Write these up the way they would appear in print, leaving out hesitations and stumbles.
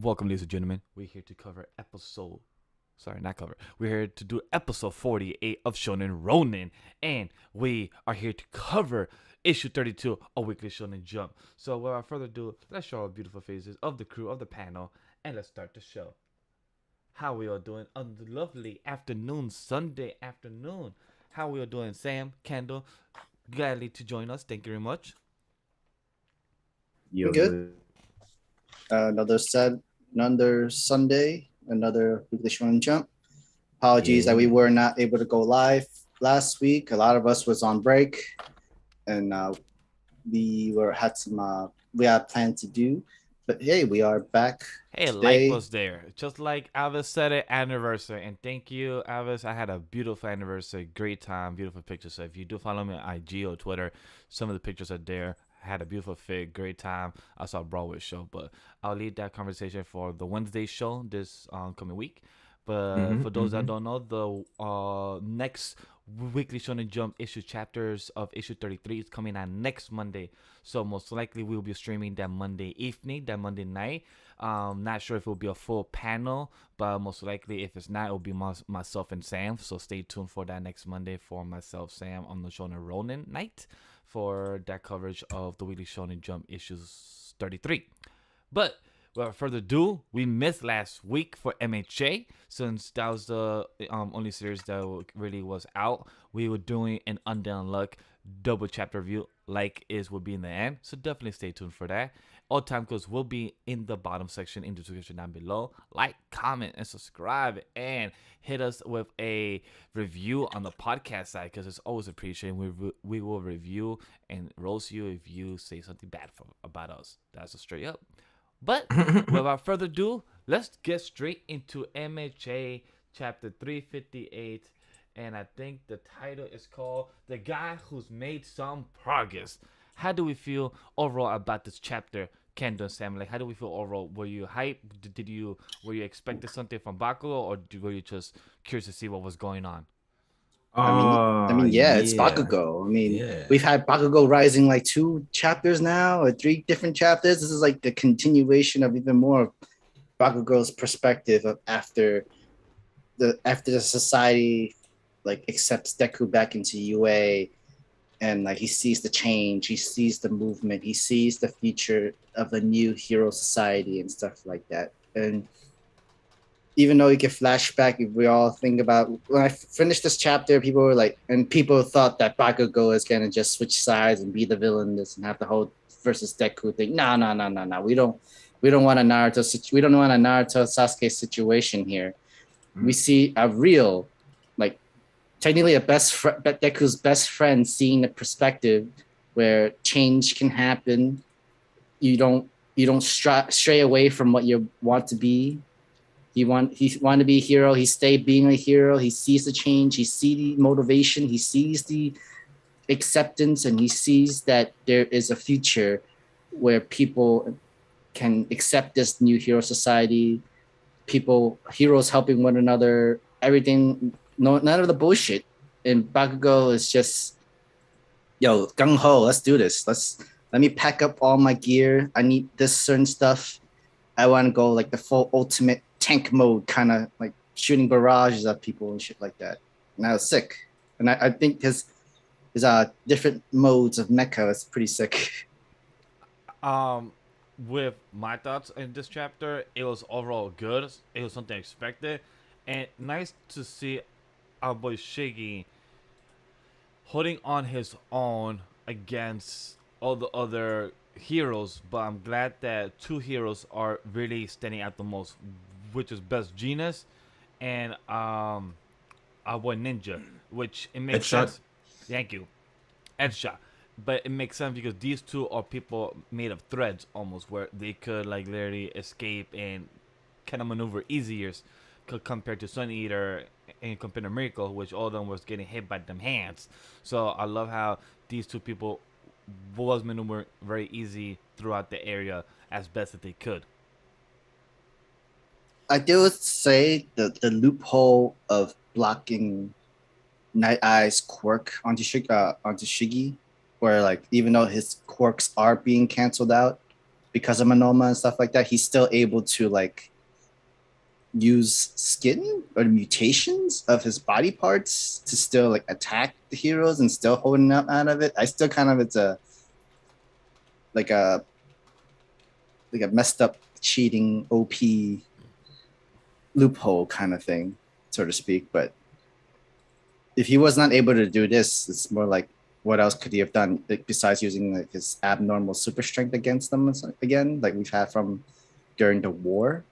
Welcome, ladies and gentlemen. We're here to cover episode. Sorry, not cover. We're here to do episode 48 of Shonen Ronin. And we are here to cover issue 32 of Weekly Shonen Jump. So, without further ado, let's show our beautiful faces of the crew of the panel. And let's start the show. How we all doing on the lovely afternoon, Sunday afternoon? How we all doing, Sam, Kendall? Gladly to join us. Thank you very much. I'm good. Another Sunday, another Weekly Shonen Jump. Apologies that we were not able to go live last week. A lot of us was on break, and we had plans to do. But hey, we are back. Hey, today. life was there. Just like Avis said it, anniversary. And thank you, Avis. I had a beautiful anniversary, great time, beautiful pictures. So if you do follow me on IG or Twitter, some of the pictures are there. I had a beautiful fit, great time. I saw a Broadway show, but I'll leave that conversation for the Wednesday show this coming week. But for those that don't know, the next Weekly Shonen Jump issue chapters of issue 33 is coming out next Monday. So most likely we'll be streaming that Monday evening, that Monday night. Not sure if it will be a full panel, but most likely if it's not, it will be myself and Sam. So stay tuned for that next Monday for myself, Sam, on the Shonen Ronin night for that coverage of the Weekly Shonen Jump issues 33. But without further ado, we missed last week for MHA since that was the only series that really was out. We were doing an Undead Unluck double chapter review like will be in the end. So definitely stay tuned for that. All time codes will be in the bottom section in the description down below. Like, comment, and subscribe, and hit us with a review on the podcast side because it's always appreciated. We will review and roast you if you say something bad about us. That's a straight up. But without further ado, let's get straight into MHA chapter 358. And I think the title is called The Guy Who's Made Some Progress. How do we feel overall about this chapter, Kendall and Sam? Like, how do we feel overall? Were you hyped? Were you expecting something from Bakugo, or were you just curious to see what was going on? It's Bakugo. We've had Bakugo Rising like 2 chapters now, or 3 different chapters. This is like the continuation of even more of Bakugo's perspective of after the society like accepts Deku back into UA, and like he sees the change, he sees the movement, he sees the future of a new hero society and stuff like that. And even though you get flashback, if we all think about when I finished this chapter, people thought that Bakugo is gonna just switch sides and be the villain and have the whole versus Deku thing. No. We don't want a Naruto Sasuke situation here. We see a real, like, technically Deku's best friend seeing the perspective where change can happen. You don't stray away from what you want to be. He wanted to be a hero. He stayed being a hero. He sees the change. He sees the motivation. He sees the acceptance, and he sees that there is a future where people can accept this new hero society. Heroes helping one another. Everything. None of the bullshit. And Bakugo is just, yo, gung ho. Let's do this. Let me pack up all my gear. I need this certain stuff. I want to go like the full ultimate tank mode, kind of like shooting barrages at people and shit like that. And I was sick. And I think his different modes of mecha is pretty sick. With my thoughts in this chapter, it was overall good. It was something expected, and nice to see our boy Shiggy holding on his own against all the other heroes. But I'm glad that 2 heroes are really standing out the most, which is Best Genius and our boy Ninja, which it makes sense. Thank you, Headshot. But it makes sense because these 2 are people made of threads almost, where they could like literally escape and kind of maneuver easier compared to Sun Eater and compared to Miracle, which all of them was getting hit by them hands. So I love how these 2 people was maneuvering very easy throughout the area as best as they could. I do say the loophole of blocking Night Eye's quirk onto Shiggy, where like even though his quirks are being canceled out, because of Monoma and stuff like that, he's still able to like use skin or mutations of his body parts to still like attack the heroes and still holding up out of it. I still kind of it's a messed up cheating OP loophole kind of thing, so to speak. But if he was not able to do this, it's more like what else could he have done besides using like his abnormal super strength against them again, like we've had from during the war.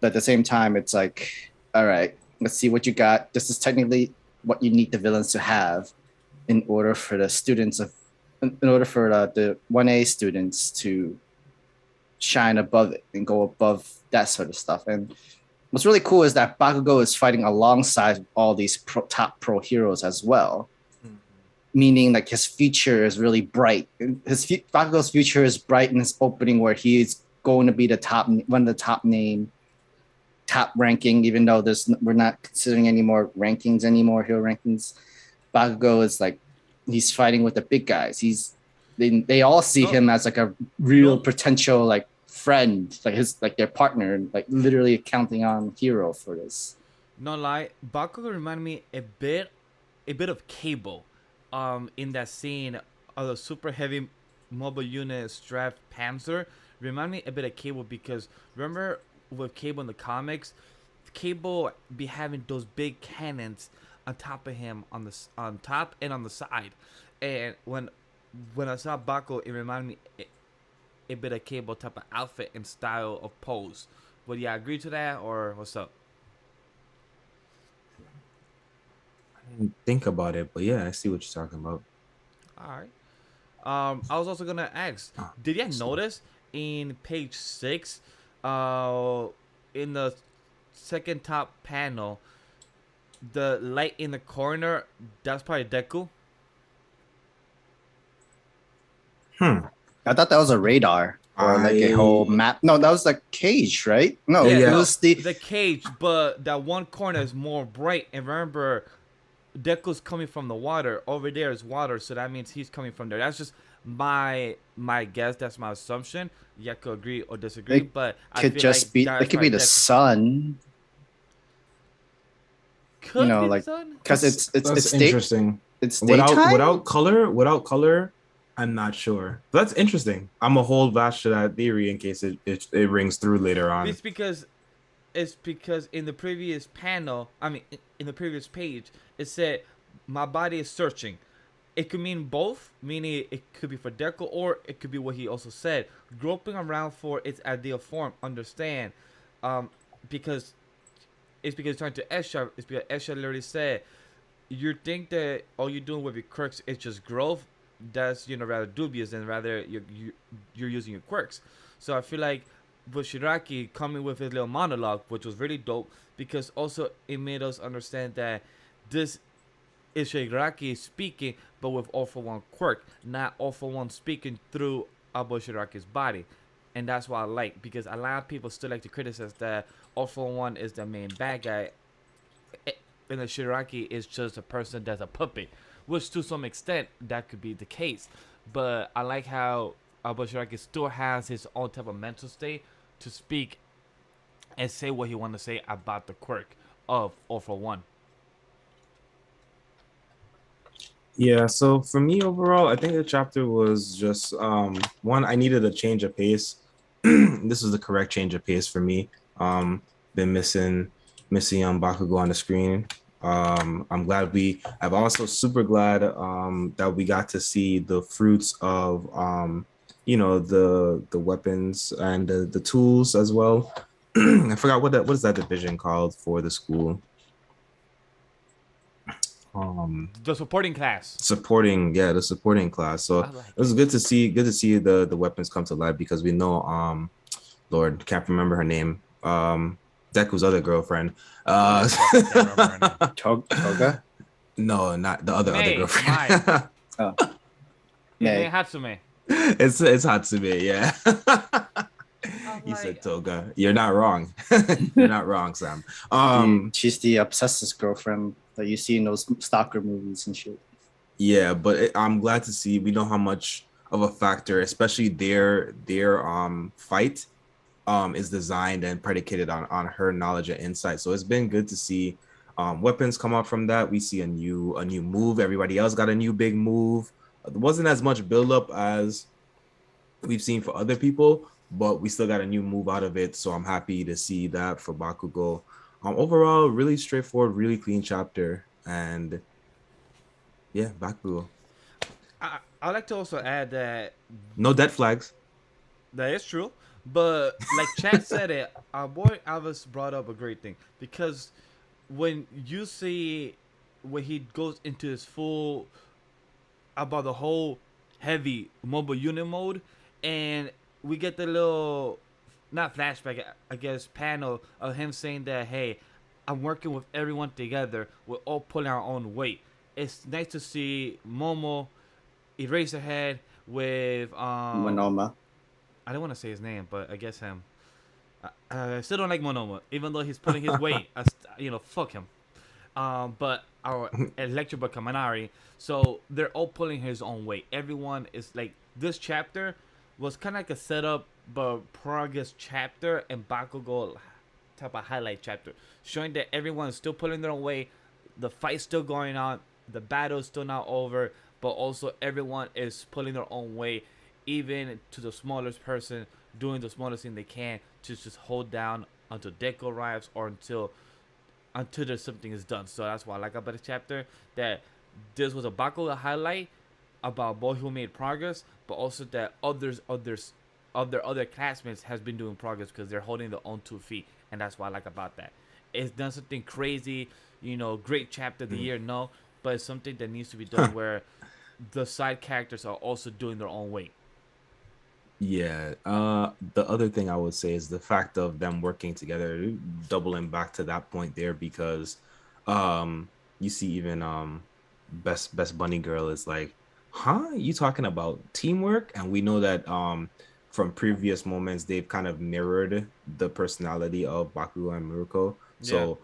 But at the same time, it's like, all right, let's see what you got. This is technically what you need the villains to have in order for the students in order for the 1A students to shine above it and go above that sort of stuff. And what's really cool is that Bakugo is fighting alongside all these top pro heroes as well. Meaning like his future is really bright. Bakugo's future is bright in this opening where he's going to be one of the top ranking, even though we're not considering any more rankings anymore, hero rankings. Bakugo is like, he's fighting with the big guys. They all see him as like a real potential like friend, like their partner, like literally counting on Hero for this. No lie, Bakugo reminded me a bit of Cable, in that scene of the super heavy mobile unit strapped Panzer. Remind me a bit of Cable because remember with Cable in the comics, Cable be having those big cannons on top of him on top and on the side, and when I saw Bakugo, it reminded me a bit of Cable type of outfit and style of pose. Would you agree to that, or what's up? I didn't think about it, but yeah, I see what you're talking about. All right. I was also gonna ask, did you notice in page 6, in the second top panel, the light in the corner? That's probably Deku. I thought that was a radar or like a whole map. No, that was like cage, right? No, yeah, it was the cage, but that one corner is more bright. And remember, Deku's coming from the water. Over there is water, so that means he's coming from there. That's just my guess. That's my assumption. You could agree or disagree, but I feel like it could be the Deku. Sun. Could be the sun? Because it's interesting. It's daytime? without color. I'm not sure. That's interesting. I'm gonna hold fast to that theory in case it rings through later on. It's because in the previous panel, in the previous page, it said my body is searching. It could mean both, meaning it could be for Deku, or it could be what he also said, groping around for its ideal form. Understand? Because it's trying to Esha. It's because Esha literally said, you think that all you're doing with your quirks is just growth. That's rather dubious, and rather you're using your quirks. So I feel like with Shiraki coming with his little monologue, which was really dope, because also it made us understand that this is Shiraki speaking, but with All For One quirk, not All For One speaking through Abu Shiraki's body. And that's what I like, because a lot of people still like to criticize that All For One is the main bad guy, and the Shiraki is just a person that's a puppet. Which to some extent that could be the case, but I like how Abu Shiraki still has his own type of mental state to speak and say what he want to say about the quirk of All For One. Yeah, so for me overall, I think the chapter was just one, I needed a change of pace. This was the correct change of pace for me. Been missing Bakugo on the screen. I'm also super glad that we got to see the fruits of the weapons and the tools as well. I forgot what is that division called for the school. The supporting class. The supporting class. So it was good to see the weapons come to life, because we know Lord, can't remember her name. Deku's other girlfriend. Toga? No, not the other girlfriend. May Hatsume. It's Hatsume, yeah. You said Toga. You're not wrong. You're not wrong, Sam. She's the obsessive girlfriend that you see in those stalker movies and shit. Yeah, but I'm glad to see. We know how much of a factor, especially their fight is designed and predicated on her knowledge and insight. So it's been good to see weapons come out from that. We see a new move. Everybody else got a new big move. There wasn't as much buildup as we've seen for other people, but we still got a new move out of it. So I'm happy to see that for Bakugo. Overall, really straightforward, really clean chapter, and yeah, Bakugo. I'd like to also add that no dead flags. That is true, but like Chad said it, our boy Alvis brought up a great thing, because when you see when he goes into his full about the whole heavy mobile unit mode, and we get the little not flashback, I guess, panel of him saying that, hey, I'm working with everyone together, we're all pulling our own weight. It's nice to see Momo Eraserhead with Monoma. I don't want to say his name, but I guess him. I still don't like Monoma, even though he's putting his weight. Fuck him. But our Electric Kaminari, so they're all pulling his own weight. Everyone is like, this chapter was kind of like a setup, but progress chapter, and Bakugo type of highlight chapter, showing that everyone is still pulling their own weight. The fight's still going on. The battle's still not over, but also everyone is pulling their own weight, even to the smallest person, doing the smallest thing they can to just hold down until Deku arrives, or until there's something is done. So that's what I like about the chapter, that this was a Bakugo highlight about boy who made progress, but also that other classmates has been doing progress because they're holding their own 2 feet, and that's what I like about that. It's done something crazy, great chapter of the year, no, but it's something that needs to be done where the side characters are also doing their own weight. Yeah. The other thing I would say is the fact of them working together, doubling back to that point there, because you see even best bunny girl is like, huh, you talking about teamwork? And we know that from previous moments they've kind of mirrored the personality of Bakugo and Murako. So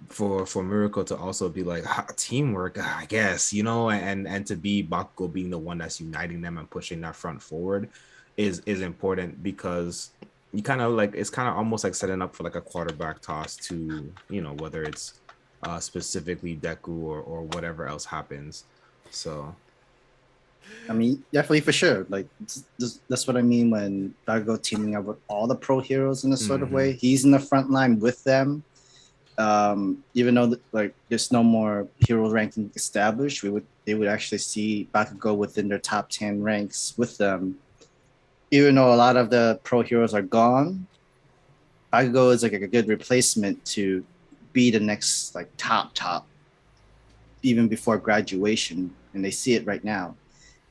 for Murako to also be like, teamwork, I guess, and to be Bakugo being the one that's uniting them and pushing that front forward is important, because you kind of like, it's kind of almost like setting up for like a quarterback toss to, whether it's specifically Deku or whatever else happens. So I mean, definitely, for sure. Like, that's what I mean when Bakugo teaming up with all the pro heroes in a sort of way. He's in the front line with them. Even though there's no more hero ranking established, they would actually see Bakugo within their top 10 ranks with them. Even though a lot of the pro heroes are gone, Bakugo is like a good replacement to be the next like top, even before graduation, and they see it right now.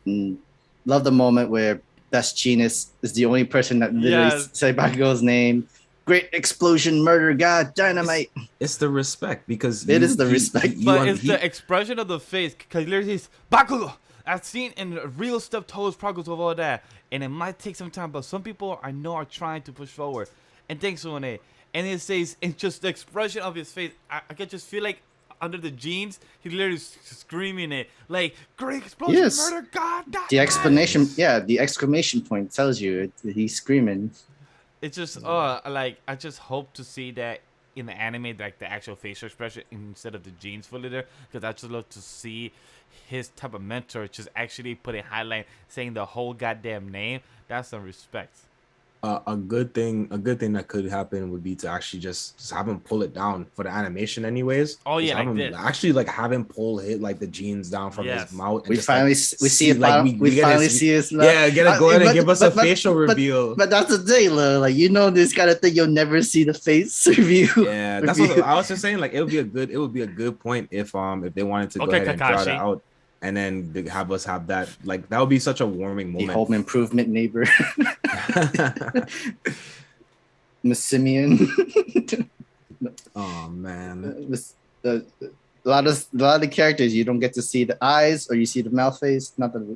And love the moment where Best Genius is the only person that literally said Bakugo's name. Great explosion, murder, god, dynamite. It's the respect, because it is the respect. But it's the expression of the face, because literally he's Bakugo. I've seen in real stuff towards progress of all that, and it might take some time, but some people I know are trying to push forward. And thanks for it. And it says, it's just the expression of his face. I can just feel like under the jeans, he's literally screaming it like, great explosion, murder, god, the explanation, the exclamation point tells you he's screaming. It's just like, I just hope to see that in the anime, like the actual facial expression instead of the jeans fully there, because I just love to see his type of mentor just actually putting highlight, saying the whole goddamn name. That's some respect. A good thing that could happen would be to actually just have him pull it down for the animation anyways. Oh yeah, like this. Actually, like have him pull like the jeans down from his mouth. We finally see it. Like we finally see his mouth. Yeah, go ahead and give us a facial reveal. But that's the thing, like, this kind of thing, you'll never see the face review. Yeah, that's what I was just saying. Like, it would be a good point if they wanted to go ahead and draw that out. And then have us have that, like, that would be such a warming moment. The home improvement neighbor. Miss Simeon. Oh man. A lot of the characters, you don't get to see the eyes, or you see the mouth face. Not the.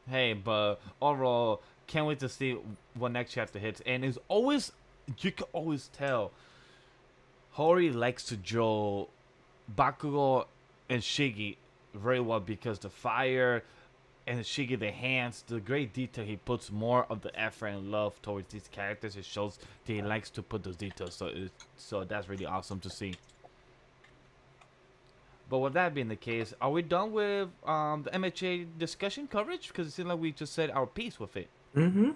Hey, but overall, can't wait to see what next chapter hits. And it's always, you can always tell Hori likes to draw Bakugo and Shigi very well, because the fire, and Shigi the hands, the great detail. He puts more of the effort and love towards these characters. It shows that he likes to put those details. So that's really awesome to see. But with that being the case, are we done with the MHA discussion coverage? Because it seems like we just said our piece with it. Mm-hmm.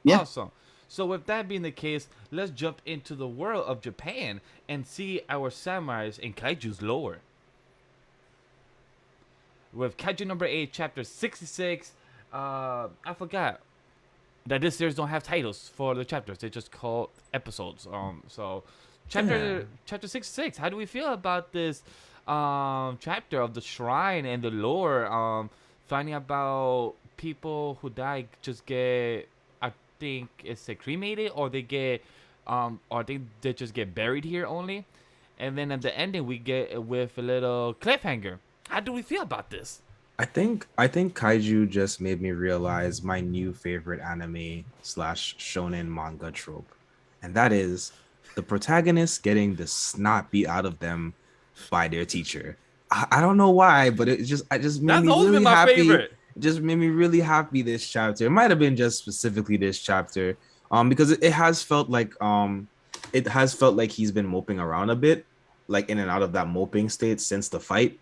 Yeah. Awesome. So with that being the case, let's jump into the world of Japan and see our samurais and kaiju's lore. With Kaiju number 8, chapter 66, I forgot that this series don't have titles for the chapters. They just call episodes. So chapter 66. How do we feel about this chapter of the shrine and the lore? Finding about people who die just get, I think it's cremated, or they get or I think they just get buried here only. And then at the ending we get with a little cliffhanger. How do we feel about this? I think Kaiju just made me realize my new favorite anime / shonen manga trope, and that is the protagonist getting the snot beat out of them by their teacher. I don't know why, but it just made me really happy. Favorite. Just made me really happy this chapter. It might have been just specifically this chapter, because it has felt like he's been moping around a bit, like in and out of that moping state since the fight.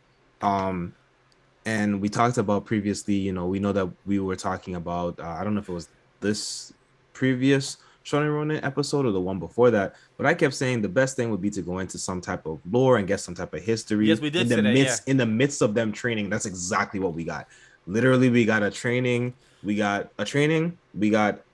And we talked about previously, we know that we were talking about, I don't know if it was this previous Shonen Ronin episode or the one before that, but I kept saying the best thing would be to go into some type of lore and get some type of history. Yes, we did in the midst of them training. That's exactly what we got. Literally, we got training. We got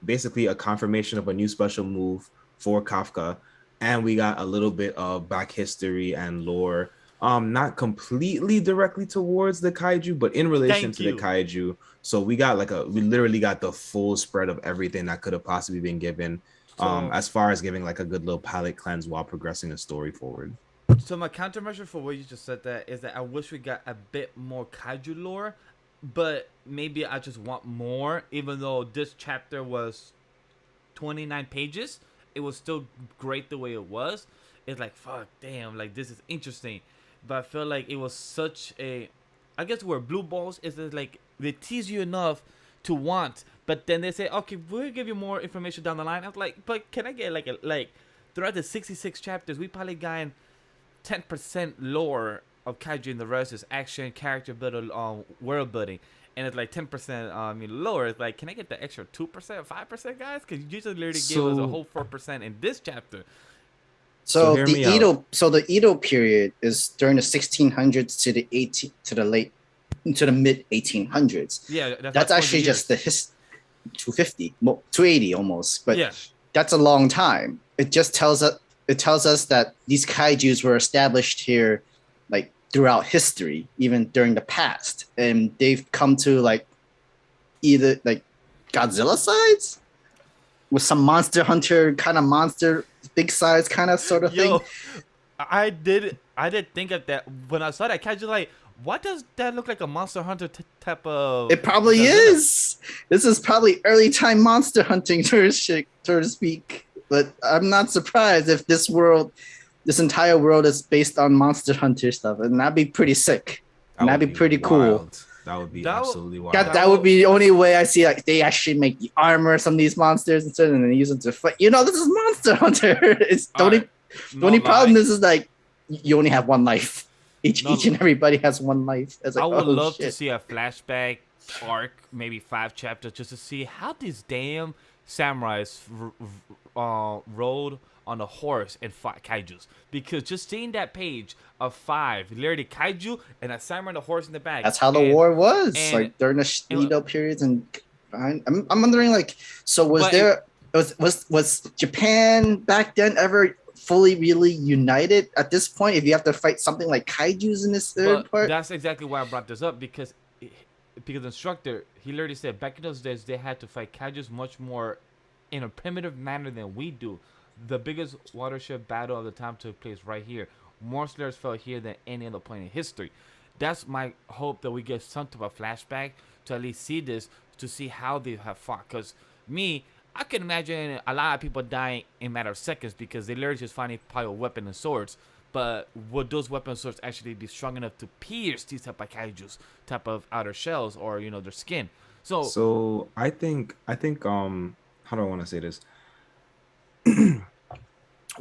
basically a confirmation of a new special move for Kafka, and we got a little bit of back history and lore. Not completely directly towards the kaiju, but in relation to the kaiju. So we literally got the full spread of everything that could have possibly been given, as far as giving like a good little palate cleanse while progressing the story forward. So my countermeasure for what you just said is that I wish we got a bit more kaiju lore, but maybe I just want more. Even though this chapter was 29 pages, it was still great the way it was. It's like, fuck, damn, like this is interesting. But I feel like it was such a, I guess where blue balls is like they tease you enough to want, but then they say, okay, we'll give you more information down the line. I was like, but can I get like throughout the 66 chapters, we probably got 10% lore of kaiju, and the rest is action, character building, world building, and it's like 10% lower. It's like, can I get the extra 2%, 5%, guys? Because you just literally gave us a whole 4% in this chapter. So the Edo period is during the 1600s to the mid 1800s. Yeah, that's actually just the 250, 280 almost. But yeah, that's a long time. It just tells us that these kaijus were established here, like throughout history, even during the past, and they've come to like either like Godzilla size with some monster hunter kind of monster. Big size kind of sort of thing. I did think of that when I saw that kaiju. Like, what does that look like? A Monster Hunter type of? It probably is. This is probably early time monster hunting, so to speak. But I'm not surprised if this entire world is based on monster hunter stuff, and that'd be pretty sick. That'd be pretty cool. That would be absolutely wild. That would be the only way I see. Like they actually make the armor of some of these monsters and then they use them to fight. This is Monster Hunter. It's the only problem is like you only have one life. Each and everybody has one life. Like, I would love to see a flashback arc, maybe 5 chapters, just to see how these damn samurais rode on a horse and fought kaijus. Because just seeing that page of 5, literally kaiju and a samurai and a horse in the back. That's how the war was, like during the Edo periods. And I'm wondering, like, so was Japan back then ever fully really united at this point? If you have to fight something like kaijus in this third part, that's exactly why I brought this up because the instructor, he literally said back in those days they had to fight kaijus much more in a primitive manner than we do. The biggest watershed battle of the time took place right here. More slayers fell here than any other point in history. That's my hope, that we get some type of flashback to at least see this, to see how they have fought. Because I can imagine a lot of people dying in a matter of seconds because they literally just find a pile of weapons and swords. But would those weapon swords actually be strong enough to pierce these type of kaijus, type of outer shells, or their skin? So I think how do I want to say this?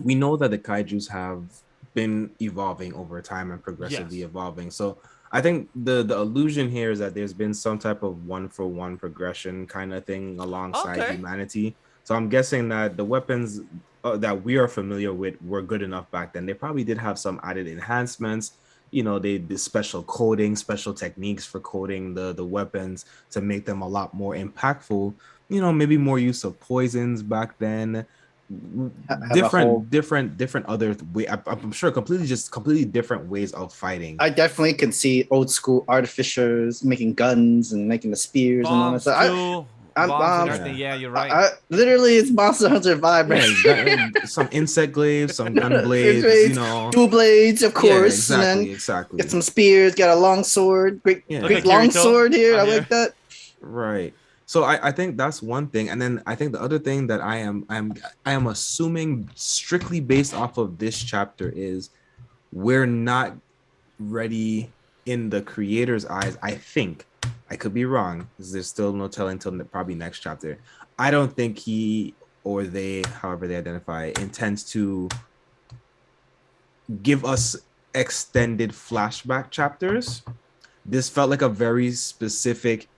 We know that the kaijus have been evolving over time and progressively evolving. So I think the illusion here is that there's been some type of 1-for-1 progression kind of thing alongside humanity. So I'm guessing that the weapons that we are familiar with were good enough back then. They probably did have some added enhancements. They did special coding, special techniques for coding the weapons to make them a lot more impactful. Maybe more use of poisons back then. Different other way. I'm sure completely different ways of fighting. I definitely can see old school artificers making guns and making the spears and all that stuff. Yeah, you're right. Literally, it's Monster Hunter vibe. Right? Some insect glaives, some gun blades, dual blades, of course. Exactly. Get some spears. Got a long sword. Great long sword here. I like that. Right. So I think that's one thing, and then I think the other thing that I am assuming strictly based off of this chapter is we're not ready in the creator's eyes. I think I could be wrong because there's still no telling until probably next chapter. I don't think he or they, however they identify, intends to give us extended flashback chapters. This felt like a very specific,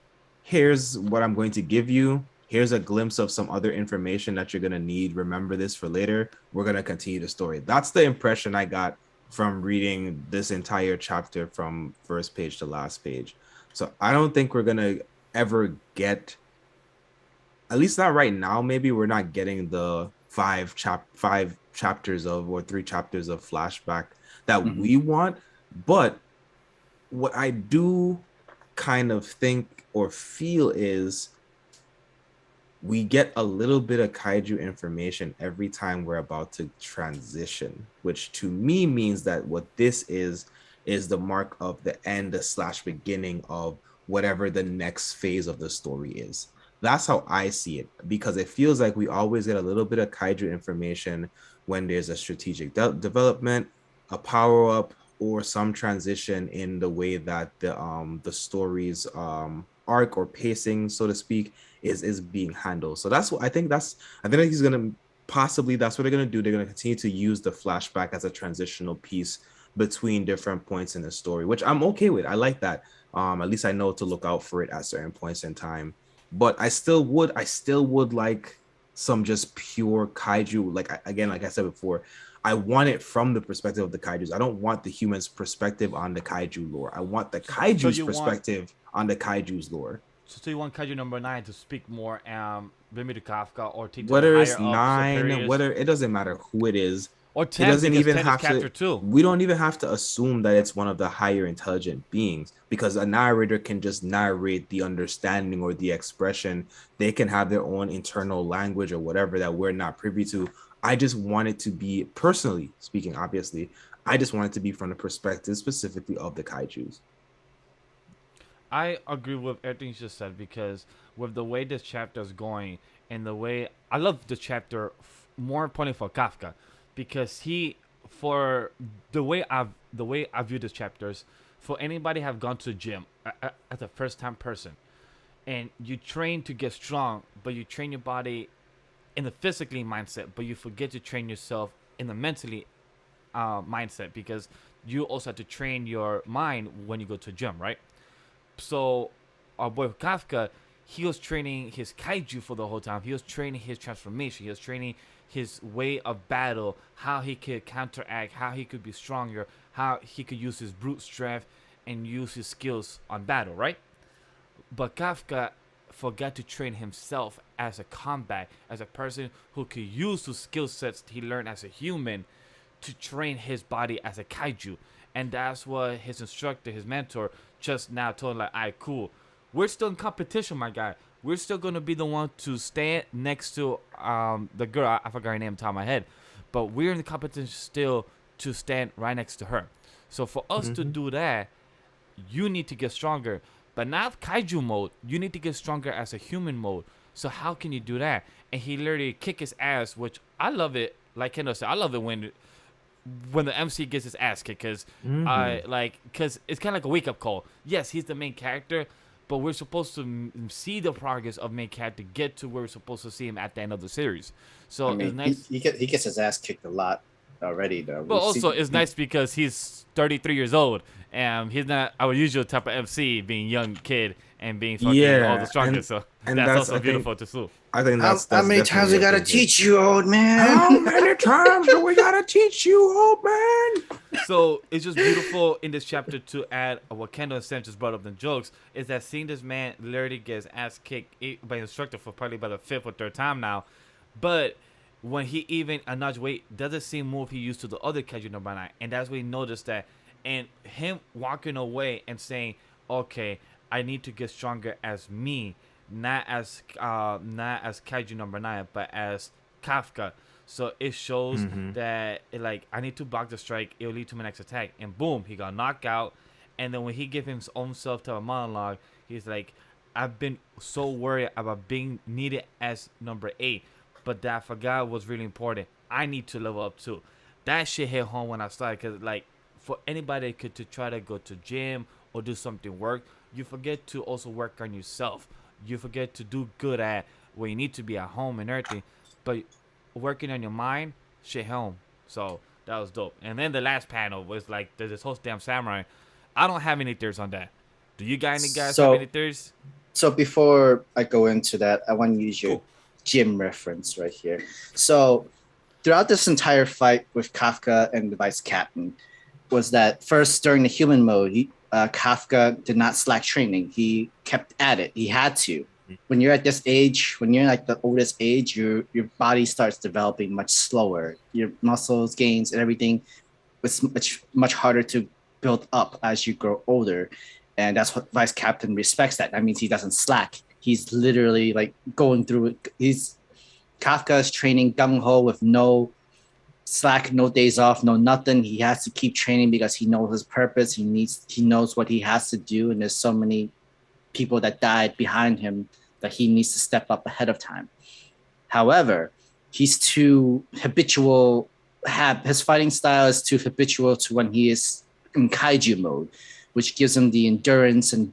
here's what I'm going to give you. Here's a glimpse of some other information that you're going to need. Remember this for later. We're going to continue the story. That's the impression I got from reading this entire chapter from first page to last page. So I don't think we're going to ever get, at least not right now, maybe we're not getting the 5 chapters of, or 3 chapters of flashback that we want. But what I do kind of think or feel is we get a little bit of kaiju information every time we're about to transition, which to me means that what this is the mark of the end / beginning of whatever the next phase of the story is. That's how I see it, because it feels like we always get a little bit of kaiju information when there's a strategic development, a power up, or some transition in the way that the story's arc or pacing, so to speak, is being handled. So that's what I think. I think he's gonna possibly, that's what they're gonna do. They're gonna continue to use the flashback as a transitional piece between different points in the story, which I'm okay with. I like that. At least I know to look out for it at certain points in time. But I still would like some just pure kaiju. Like I said before, I want it from the perspective of the kaijus. I don't want the humans' perspective on the kaiju lore. I want the kaiju's perspective on the kaiju's lore. So you want Kaiju number 9 to speak more, maybe to Kafka or teach whether it's 9, whether it doesn't matter who it is. Or 10, it doesn't even 10 have to. 2. We don't even have to assume that it's one of the higher intelligent beings, because a narrator can just narrate the understanding or the expression. They can have their own internal language or whatever that we're not privy to. I just want it to be, personally speaking, obviously, I just want it to be from the perspective specifically of the kaijus. I agree with everything you just said, because with the way this chapter is going and the way I love the chapter, more importantly for Kafka, because for the way I view this chapters, for anybody have gone to the gym as a first time person, and you train to get strong, but you train your body in the physically mindset, but you forget to train yourself in the mentally mindset, because you also have to train your mind when you go to the gym, right? So our boy Kafka, he was training his kaiju for the whole time. He was training his transformation. He was training his way of battle, how he could counteract, how he could be stronger, how he could use his brute strength and use his skills on battle, right? But Kafka forgot to train himself as a combat, as a person who could use the skill sets he learned as a human to train his body as a kaiju. And that's what his instructor, his mentor, just now told him, like, all right, cool. We're still in competition, my guy. We're still going to be the one to stand next to the girl. I forgot her name on top of my head. But we're in the competition still to stand right next to her. So for us to do that, you need to get stronger. But not kaiju mode. You need to get stronger as a human mode. So how can you do that? And he literally kicked his ass, which I love it. Like Kendall said, I love it when when the MC gets his ass kicked, because it's kind of like a wake up call. Yes, he's the main character, but we're supposed to see the progress of main character get to where we're supposed to see him at the end of the series. So I mean, it's nice. He gets his ass kicked a lot already, though. But also, it's nice because he's 33 years old, and he's not our usual type of MC, being young kid and being fucking all the strongest. And that's also beautiful to see. I think that's how many times we gotta teach you, old man? How many times do we gotta teach you, old man? So it's just beautiful in this chapter to add what Kendall and Sam just brought up in jokes, is that seeing this man literally get his ass kicked by an instructor for probably about the 5th or 3rd time now, but when he even acknowledged weight doesn't seem move he used to the other Kaiju no.8, and that's when he noticed that, and him walking away and saying, okay, I need to get stronger as me, not as Kaiju no.8, but as Kafka. So it shows that I need to block the strike, it'll lead to my next attack, and boom, he got knocked out. And then when he gave his own self to a monologue, he's like, I've been so worried about being needed as number 8, but that I forgot was really important. I need to level up too. That shit hit home when I started, because for anybody to try to go to gym or do something work, you forget to also work on yourself. You forget to do good at where you need to be at home and everything, but working on your mind, shit home. So that was dope. And then the last panel was there's this whole damn samurai. I don't have any theories on that. Do you guys have any theories? So before I go into that, I want to use your gym reference right here. So throughout this entire fight with Kafka and the vice captain, was that first during the human mode, Kafka did not slack training. He kept at it. He had to. When you're at this age, when you're the oldest age, your body starts developing much slower. Your muscles, gains, and everything was much harder to build up as you grow older. And that's what Vice Captain respects that. That means he doesn't slack. He's literally going through it. Kafka is training gung-ho with no slack, no days off, no nothing. He has to keep training because he knows his purpose. He knows what he has to do. And there's so many people that died behind him that he needs to step up ahead of time. However, he's too habitual. His fighting style is too habitual to when he is in kaiju mode, which gives him the endurance and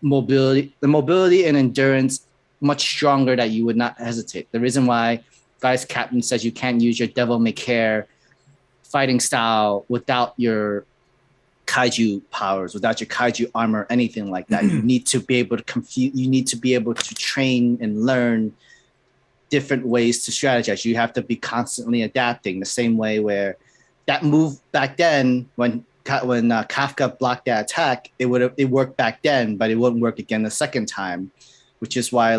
mobility, and endurance much stronger that you would not hesitate. The reason why Vice Captain says you can't use your Devil May Care fighting style without your kaiju powers, without your kaiju armor, anything like that. You need to be able to you need to be able to train and learn different ways to strategize. You have to be constantly adapting, the same way where that move back then, when Kafka blocked that attack, it worked back then, but it wouldn't work again the second time, which is why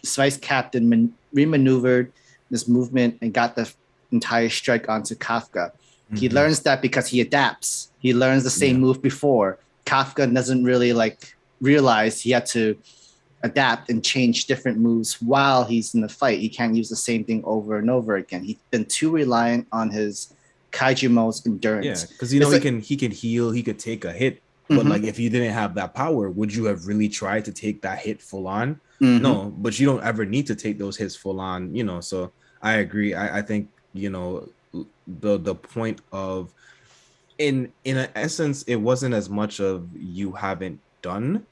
Vice Captain remaneuvered this movement and got the entire strike onto Kafka. He learns that because he adapts. He learns the same move before. Kafka doesn't really realize he had to adapt and change different moves while he's in the fight. He can't use the same thing over and over again. He's been too reliant on his kaiju mode's endurance. Yeah, because he can heal, he could take a hit, but if you didn't have that power, would you have really tried to take that hit full on? No, but you don't ever need to take those hits full on, so I agree. I think the point of in an essence, it wasn't as much of you haven't done,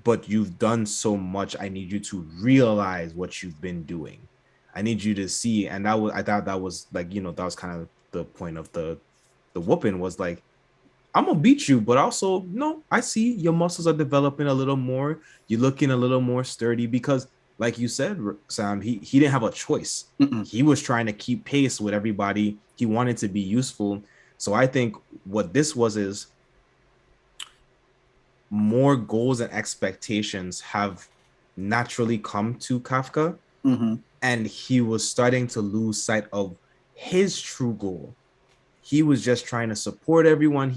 but you've done so much. I need you to realize what you've been doing. I need you to see, and I thought that was that was kind of the point of the whooping, was I'm gonna beat you, but also no, I see your muscles are developing a little more. You're looking a little more sturdy because, like you said, Sam, he didn't have a choice. He was trying to keep pace with everybody. He wanted to be useful. So I think what this was is more goals and expectations have naturally come to Kafka, and he was starting to lose sight of his true goal. He was just trying to support everyone.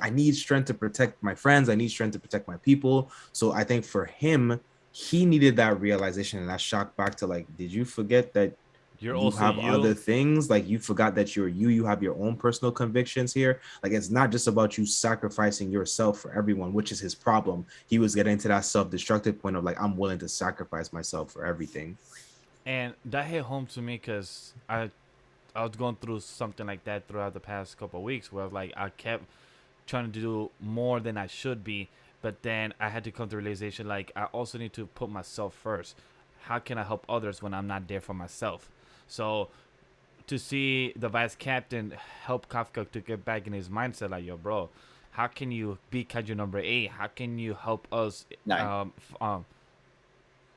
I need strength to protect my friends. I need strength to protect my people. So I think for him, he needed that realization and that shock back to did you forget that you have other things? You forgot that you have your own personal convictions here. It's not just about you sacrificing yourself for everyone, which is his problem. He was getting to that self-destructive point of I'm willing to sacrifice myself for everything. And that hit home to me because I was going through something like that throughout the past couple of weeks, where like I kept trying to do more than I should be, but then I had to come to the realization like I also need to put myself first. How can I help others when I'm not there for myself? So to see the vice captain help Kafka to get back in his mindset, like, yo, bro, how can you beat Kaiju number 8? How can you help us? 9.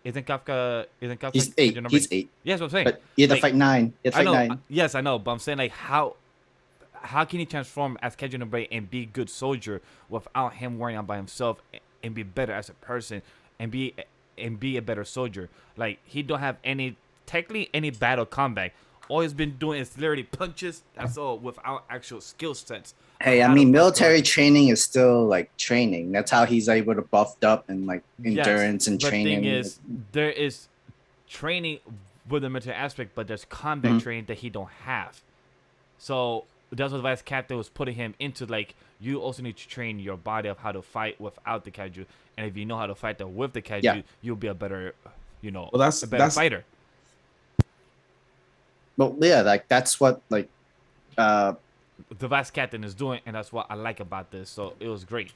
Isn't Kafka He's Kaiju 8. number He's 8? 8. Yes, what I'm saying. But you have to Like, fight 9. You have to I fight know. 9. Yes, I know. But I'm saying like how can he transform as Kaiju number 8 and be a good soldier without him worrying out by himself and be better as a person and be a better soldier? Like he don't have technically any battle combat. All he's been doing is literally punches. That's all, without actual skill sets. Hey, I mean, military training is still like training. That's how he's able to buffed up and like endurance and training. The thing is, there is training with the military aspect, but there's combat training that he don't have. So that's what the vice captain was putting him into. Like, you also need to train your body of how to fight without the kaiju, and if you know how to fight with the kaiju, you'll be a better, a better fighter. But yeah, like that's what like the vice captain is doing, and that's what I like about this. So it was great.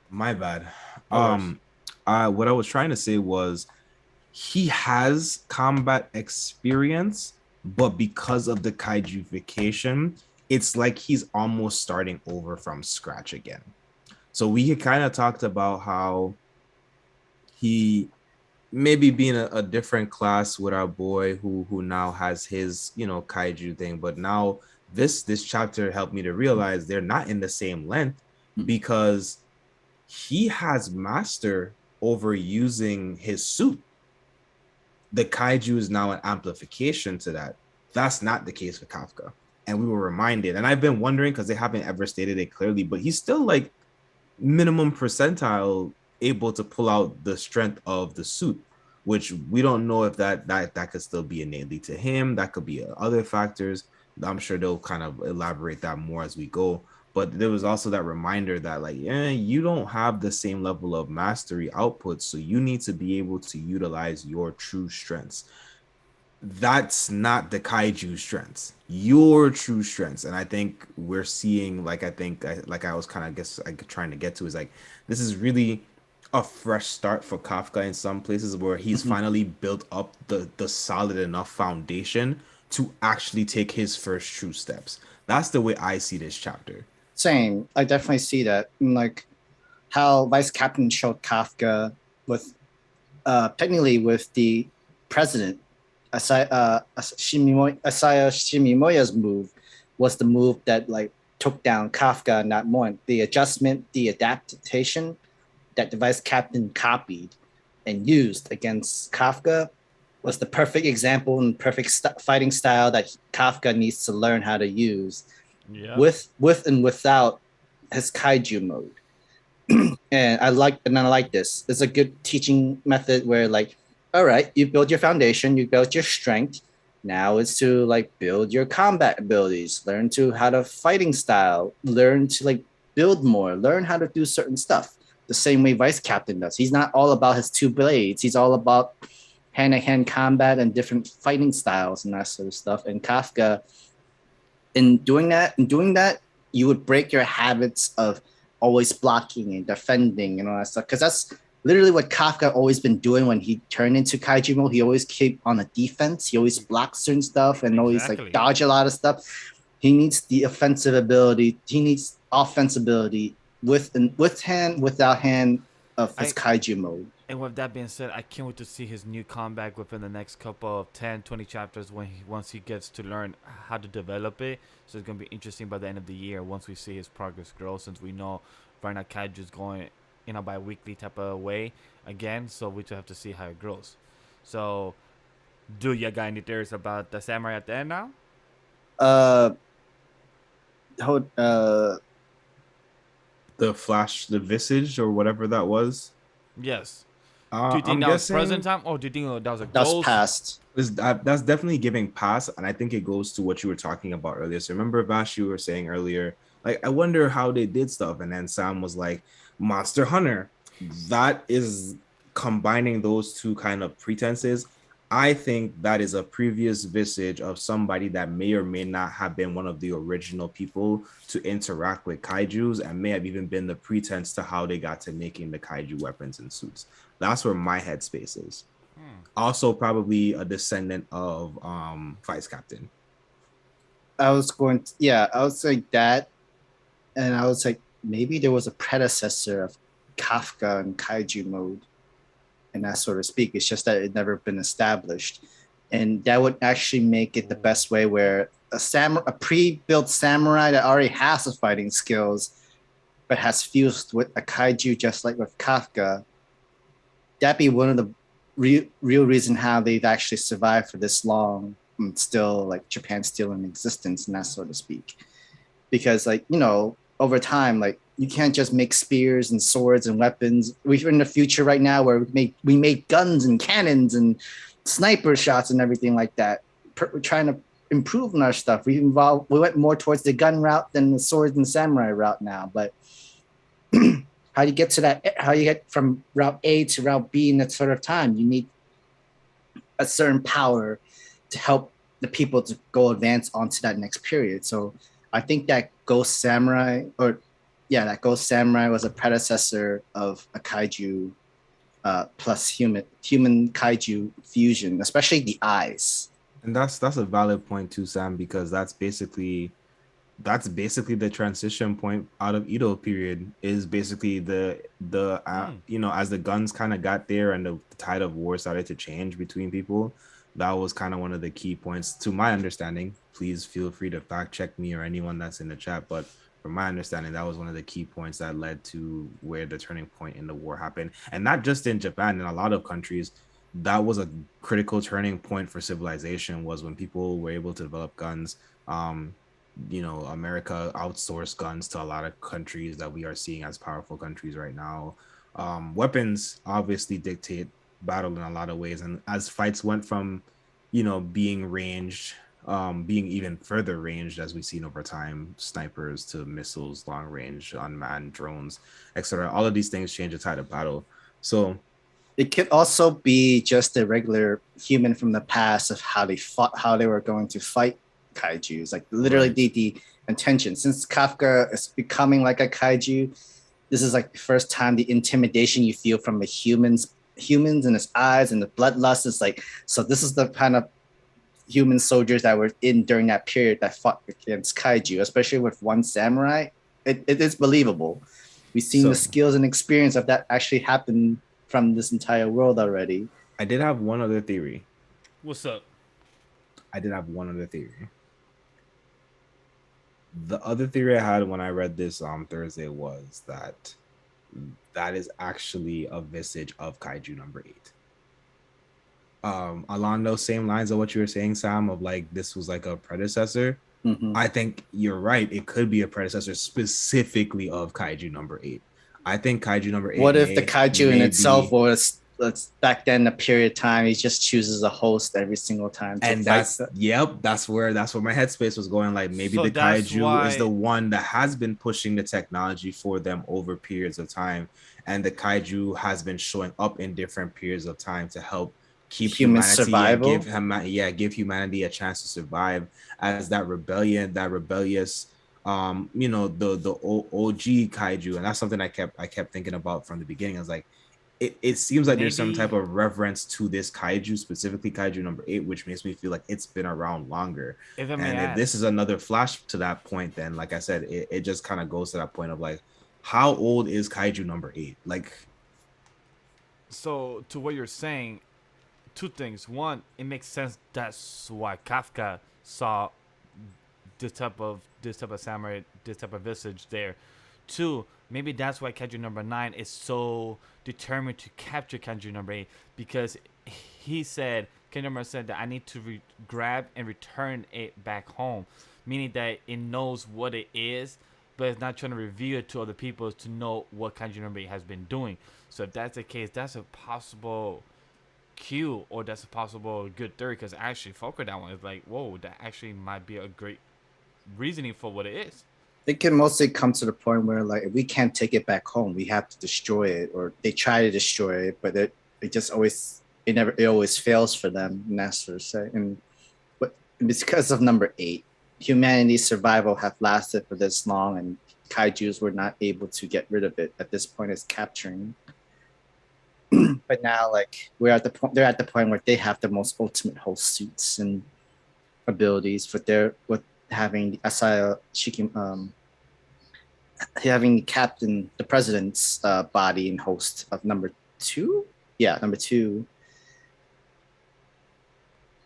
My bad. What I was trying to say was he has combat experience, but because of the kaiju vacation, it's like he's almost starting over from scratch again. So we kind of talked about how he maybe being a different class with our boy who now has his kaiju thing, but now this chapter helped me to realize they're not in the same length, because he has master over using his suit. The kaiju is now an amplification to that. That's not the case for Kafka, and we were reminded, and I've been wondering because they haven't ever stated it clearly, but he's still like minimum percentile able to pull out the strength of the suit, which we don't know if that could still be innately to him. That could be other factors. I'm sure they'll kind of elaborate that more as we go. But there was also that reminder that like, you don't have the same level of mastery output, so you need to be able to utilize your true strengths. That's not the kaiju strengths, your true strengths. And I think we're seeing, like I was kind of trying to get to, is like, this is really a fresh start for Kafka in some places where he's finally built up the solid enough foundation to actually take his first true steps. That's the way I see this chapter. Same. I definitely see that. And like how Vice Captain showed Kafka with technically with the president, Asaya Shimimoya's move was the move that like took down Kafka, not more. The adjustment, the adaptation that the vice captain copied and used against Kafka was the perfect example and perfect fighting style that Kafka needs to learn how to use with and without his kaiju mode. And I like this. It's a good teaching method where like, all right, you build your foundation, you build your strength. Now it's to like build your combat abilities, learn to how to fighting style, learn to like build more, learn how to do certain stuff. The same way Vice Captain does. He's not all about his two blades. He's all about hand-to-hand combat and different fighting styles and that sort of stuff. And Kafka, in doing that, you would break your habits of always blocking and defending and all that stuff. Because that's literally what Kafka always been doing when he turned into kaiju mode. He always keep on the defense. He always blocks certain stuff and always like dodge a lot of stuff. He needs the offensive ability. He needs offensive ability with hand, without hand of his kaiju mode. And with that being said, I can't wait to see his new comeback within the next couple of 10, 20 chapters once he gets to learn how to develop it. So it's going to be interesting by the end of the year once we see his progress grow, since we know right now kaiju is going bi-weekly type of way again. So we just have to see how it grows. So do you got any theories about the samurai at the end now? The flash, the visage, or whatever that was. Yes. Do you think that was present time, or do you think that was a ghost? That's past. That's definitely giving past, and I think it goes to what you were talking about earlier. So remember, Vash, you were saying earlier, like, I wonder how they did stuff, and then Sam was like, Monster Hunter. That is combining those two kind of pretenses. I think that is a previous visage of somebody that may or may not have been one of the original people to interact with kaijus and may have even been the pretense to how they got to making the kaiju weapons and suits. That's where my headspace is. Also, probably a descendant of Vice Captain. I was like that, and I was like, maybe there was a predecessor of Kafka and kaiju mode, and that sort of speak. It's just that it never been established, and that would actually make it the best way where a pre-built samurai that already has the fighting skills, but has fused with a kaiju just like with Kafka. That'd be one of the real reason how they've actually survived for this long, and still like Japan's still in existence, and that so to speak. Because like, you know, over time, like you can't just make spears and swords and weapons. We're in the future right now where we make guns and cannons and sniper shots and everything like that. We're trying to improve on our stuff. We went more towards the gun route than the sword and samurai route now. But how do you get to that? How you get from route A to route B in that sort of time? You need a certain power to help the people to go advance onto that next period. So I think that Ghost Samurai, that Ghost Samurai was a predecessor of a kaiju plus human kaiju fusion, especially the eyes. And that's a valid point too, Sam, because that's basically the transition point out of Edo period. Is basically the you know, as the guns kind of got there and the tide of war started to change between people, that was kind of one of the key points to my understanding. Please feel free to fact check me or anyone that's in the chat, but from my understanding, that was one of the key points that led to where the turning point in the war happened. And not just in Japan, in a lot of countries, that was a critical turning point for civilization, was when people were able to develop guns. You know, America outsourced guns to a lot of countries that we are seeing as powerful countries right now. Weapons obviously dictate battle in a lot of ways, and as fights went from, you know, being ranged, being even further ranged as we've seen over time, snipers to missiles, long range, unmanned drones, etc. All of these things change the tide of battle. So it could also be just a regular human from the past of how they fought, how they were going to fight kaijus, like literally the intention. Since Kafka is becoming like a kaiju, this is like the first time the intimidation you feel from the humans and his eyes and the bloodlust is like, so this is the kind of human soldiers that were in during that period that fought against kaiju, especially with one samurai. It is believable. We've seen the skills and experience of that actually happen from this entire world already. I did have one other theory. What's up? I did have one other theory. The other theory I had when I read this Thursday was that is actually a visage of Kaiju number 8. Along those same lines of what you were saying, Sam, of like this was like a predecessor. I think you're right. It could be a predecessor specifically of Kaiju number 8. I think Kaiju number 8. What if the Kaiju in itself was, back then the period of time, he just chooses a host every single time? And that's where my headspace was going. Like maybe the Kaiju is the one that has been pushing the technology for them over periods of time, and the Kaiju has been showing up in different periods of time to help keep humanity survival and give humanity a chance to survive as that rebellious you know, the OG Kaiju. And that's something I kept thinking about from the beginning. I was like, it seems like there's some type of reverence to this Kaiju, specifically Kaiju number 8, which makes me feel like it's been around longer. If this is another flash to that point, then like I said, it just kind of goes to that point of like, how old is Kaiju number 8? Like, so to what you're saying, two things. One, it makes sense. That's why Kafka saw this type of samurai, this type of visage there. Two, maybe that's why Kaiju number 9 is so determined to capture Kaiju number 8, because he said, Kaiju number said that I need to grab and return it back home, meaning that it knows what it is, but it's not trying to reveal it to other people to know what Kaiju number 8 has been doing. So if that's the case, that's a possible cue, or that's a possible good theory, because I actually fuck with that one. It's like, whoa, that actually might be a great reasoning for what it is. It can mostly come to the point where, like, if we can't take it back home, we have to destroy it, or they try to destroy it, but it just always it always fails for them, and that's sort of say. And but because of number 8, humanity's survival have lasted for this long, and kaijus were not able to get rid of it. At this point, it's capturing. But now, like they're at the point where they have the most ultimate host suits and abilities with having Asaya Shikim, having the president's body and host of number 2. Yeah, number 2.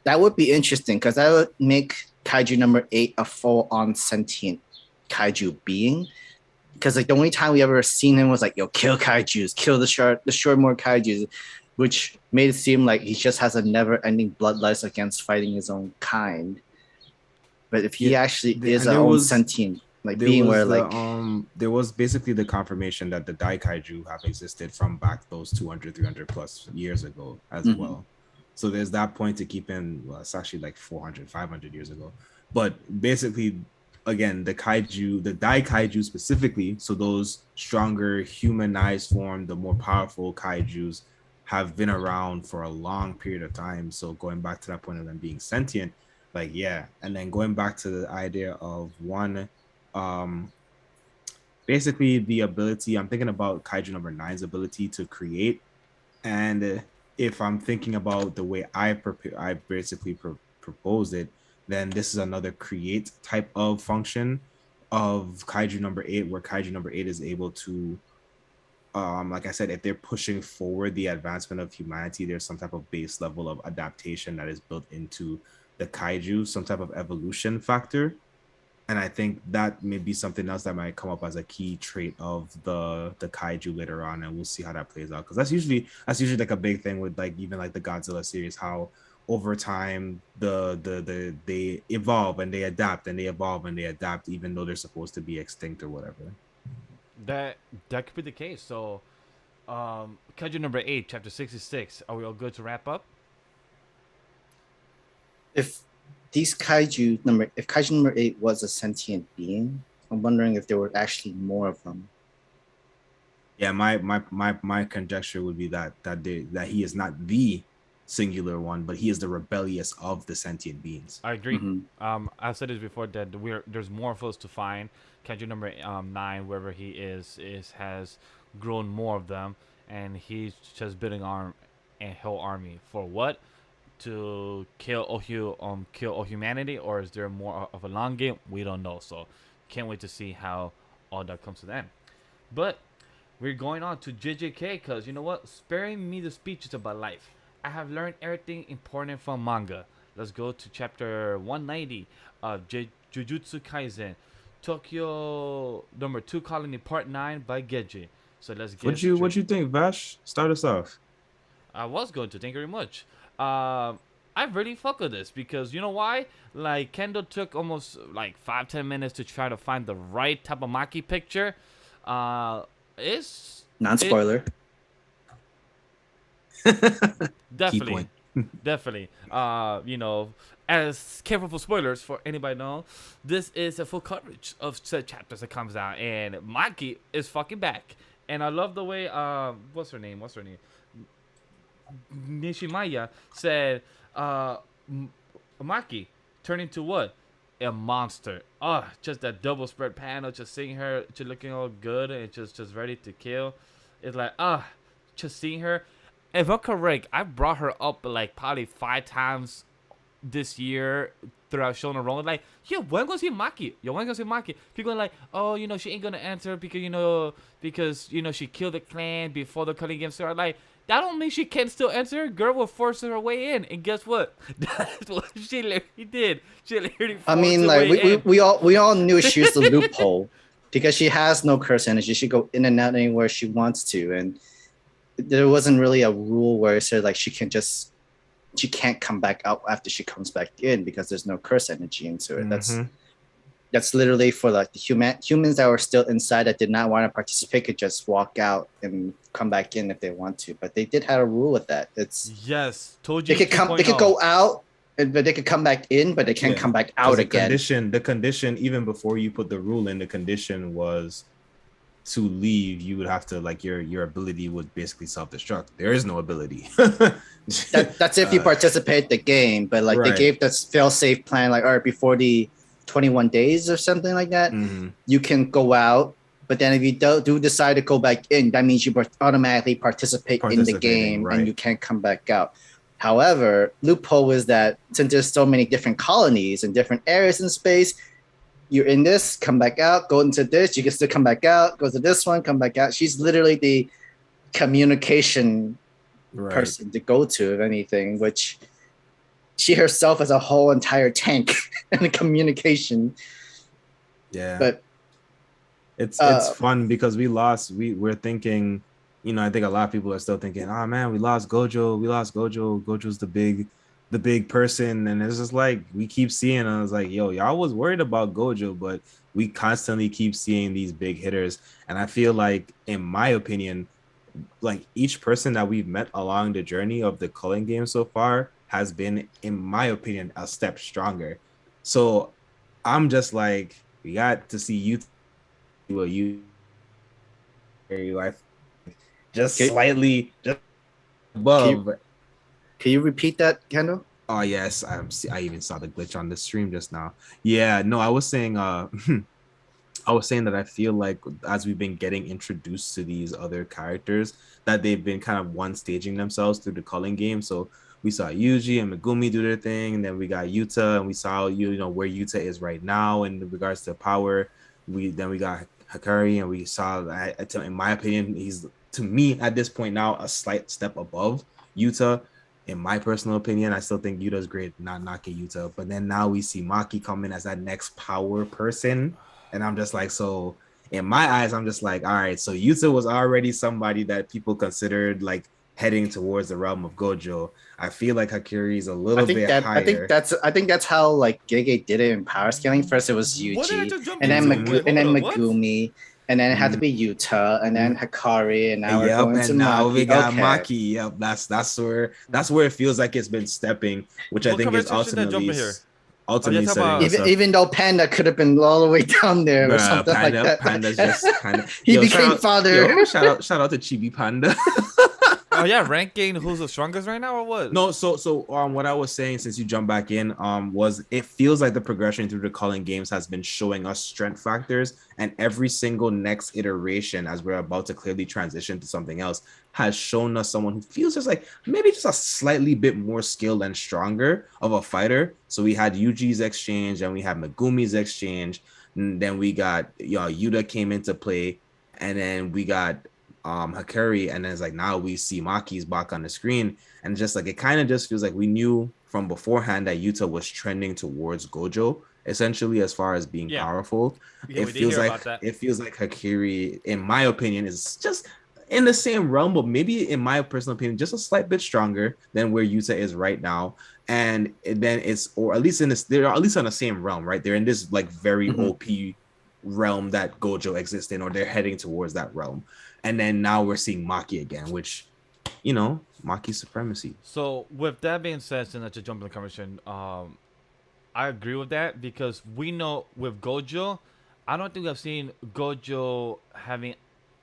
That would be interesting because that would make Kaiju number 8 a full-on sentient kaiju being. Because like the only time we ever seen him was like, yo, kill kaijus, kill destroy more kaijus, which made it seem like he just has a never-ending bloodlust against fighting his own kind. But if he actually is a own sentient like being where like there was basically the confirmation that the Dai Kaiju have existed from back those 200, 300 plus years ago as well. So there's that point to keep in. Well, it's actually like 400, 500 years ago. But basically, again, the kaiju, the Dai Kaiju specifically, so those stronger humanized form, the more powerful kaijus have been around for a long period of time. So going back to that point of them being sentient, like, yeah. And then going back to the idea of one, basically the ability, I'm thinking about Kaiju number 9's ability to create. And if I'm thinking about the way I basically proposed it, then this is another create type of function of Kaiju number 8, where Kaiju number 8 is able to, like I said, if they're pushing forward the advancement of humanity, there's some type of base level of adaptation that is built into the Kaiju, some type of evolution factor. And I think that may be something else that might come up as a key trait of the kaiju later on, and we'll see how that plays out. Because that's usually like a big thing with like even like the Godzilla series, how over time they evolve and they adapt and they evolve and they adapt, even though they're supposed to be extinct or whatever. That could be the case. So, kaiju number 8, chapter 66. Are we all good to wrap up? If kaiju number 8 was a sentient being, I'm wondering if there were actually more of them. Yeah, my conjecture would be that he is not the singular one, but he is the rebellious of the sentient beings. I agree. I've said this before that there's more of us to find. Kaiju number 9, wherever he is has grown more of them, and he's just building a whole army for what? To kill all humanity, or is there more of a long game? We don't know. So can't wait to see how all that comes to the end. But we're going on to JJK because you know what? Sparing me the speeches about life. I have learned everything important from manga. Let's go to chapter 190 of Jujutsu Kaisen, Tokyo number 2 Colony Part 9 by Geji. So let's get what you think, Vash? Start us off. I was going to. Thank you very much. I really fuck with this because you know why? Like Kendall took almost like 5-10 minutes to try to find the right type of Maki picture. It's non-spoiler. Definitely. Definitely. You know, as careful for spoilers for anybody know, this is a full coverage of said chapters that comes out, and Maki is fucking back. And I love the way what's her name? Nishimaya said Maki turned into what? A monster. Just that double spread panel, just seeing her just looking all good and just ready to kill. It's like just seeing her. If I'm correct, I brought her up like probably 5 times this year throughout Shonen Ronin. Like, yo, when gonna see Maki? People are like, oh, you know, she ain't gonna answer because she killed the clan before the cutting game started. Like, that don't mean she can't still answer. Girl will force her way in, and guess what? That's what she literally did. She literally forced her way in. we all knew she was the loophole because she has no curse energy. She go in and out anywhere she wants to, and there wasn't really a rule where it said like she can't come back out after she comes back in because there's no curse energy into it. That's literally for like the humans that were still inside that did not want to participate could just walk out and come back in if they want to. But they did have a rule with that. Told you they could go out, but they could come back in, but they can't come back out again. The condition, even before you put the rule in, the condition was to leave. You would have to like your ability would basically self-destruct. There is no ability. That's if you participate in the game, but like they gave this fail-safe plan, like, all right, before the 21 days or something like that, you can go out. But then if you do decide to go back in, that means you automatically participate in the game and you can't come back out. However, loophole is that since there's so many different colonies and different areas in space, you're in this, come back out, go into this, you can still come back out, go to this one, come back out. She's literally the communication person to go to, if anything, which she herself is a whole entire tank in the communication. Yeah. But it's fun because we're thinking, you know, I think a lot of people are still thinking, oh man, we lost Gojo. Gojo's the big person. And it's just like, we keep seeing, I was like, yo, y'all was worried about Gojo, but we constantly keep seeing these big hitters. And I feel like, in my opinion, like each person that we've met along the journey of the culling game so far has been, in my opinion, a step stronger. So I'm just like, we got to see you just slightly just above. Can you repeat that, Kendall? Oh yes, I even saw the glitch on the stream just now. Yeah, no, I was saying that I feel like as we've been getting introduced to these other characters, that they've been kind of one-staging themselves through the culling game. So we saw Yuji and Megumi do their thing, and then we got Yuta, and we saw where Yuta is right now in regards to power. We got Hikari, and we saw that, in my opinion, he's, to me at this point now, a slight step above Yuta. In my personal opinion, I still think Yuta's great, not knocking Yuta. But then now we see Maki come in as that next power person. And I'm just like, so in my eyes, I'm just like, all right, so Yuta was already somebody that people considered like heading towards the realm of Gojo. I feel like Hakiri is a little bit higher. I think that's how like JJK did it in power scaling. First it was Yuji, and then Megumi, and then it had to be Yuta, and then Hikari, and now we're going to Maki. We got Maki. Yep, that's where it feels like it's been stepping, which I think is ultimately even though Panda could have been all the way down there or something like that. Panda's just kind of he became father. Shout out to Chibi Panda. Oh yeah, ranking who's the strongest right now or what? No, so what I was saying, since you jumped back in, was it feels like the progression through the culling games has been showing us strength factors, and every single next iteration, as we're about to clearly transition to something else, has shown us someone who feels just like maybe just a slightly bit more skilled and stronger of a fighter. So we had Yuji's exchange, and we had Megumi's exchange, and then we got Yuta came into play, and then we got Hikari, and then it's like now we see Maki's back on the screen, and just like it kind of just feels like we knew from beforehand that Yuta was trending towards Gojo essentially as far as being powerful. It feels like Hikari, in my opinion, is just in the same realm, but maybe in my personal opinion, just a slight bit stronger than where Yuta is right now. And then it's, or at least they're at least on the same realm, right? They're in this like very OP realm that Gojo exists in, or they're heading towards that realm. And then now we're seeing Maki again, which, Maki's supremacy. So with that being said, and to jump in the conversation, I agree with that, because we know with Gojo, I don't think I've seen Gojo having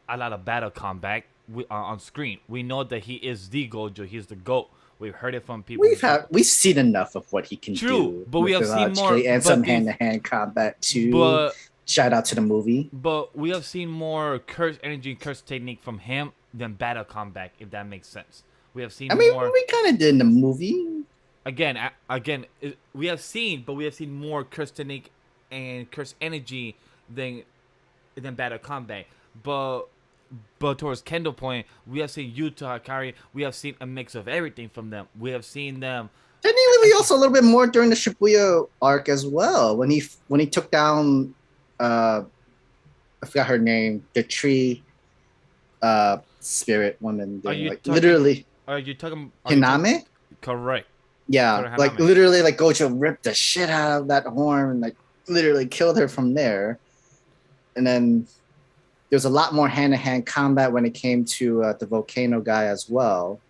a lot of battle combat on screen. We know that he is the Gojo. He's the GOAT. We've heard it from people. We've seen enough of what he can do. But we have seen more, and some hand-to-hand combat too. But shout out to the movie. But we have seen more curse energy, curse technique from him than battle combat, if that makes sense. We have seen. More. We kind of did in the movie. Again, we have seen more curse technique and curse energy than battle combat. But towards Kendall point, we have seen Yuta, Hikari. We have seen a mix of everything from them. We have seen them. Technically, we also a little bit more during the Shibuya arc as well, when he took down. I forgot her name. The tree, spirit woman. Literally. Are you talking? Hiname? Correct. Yeah, like literally, like Gojo ripped the shit out of that horn and like literally killed her from there. And then there was a lot more hand-to-hand combat when it came to the volcano guy as well.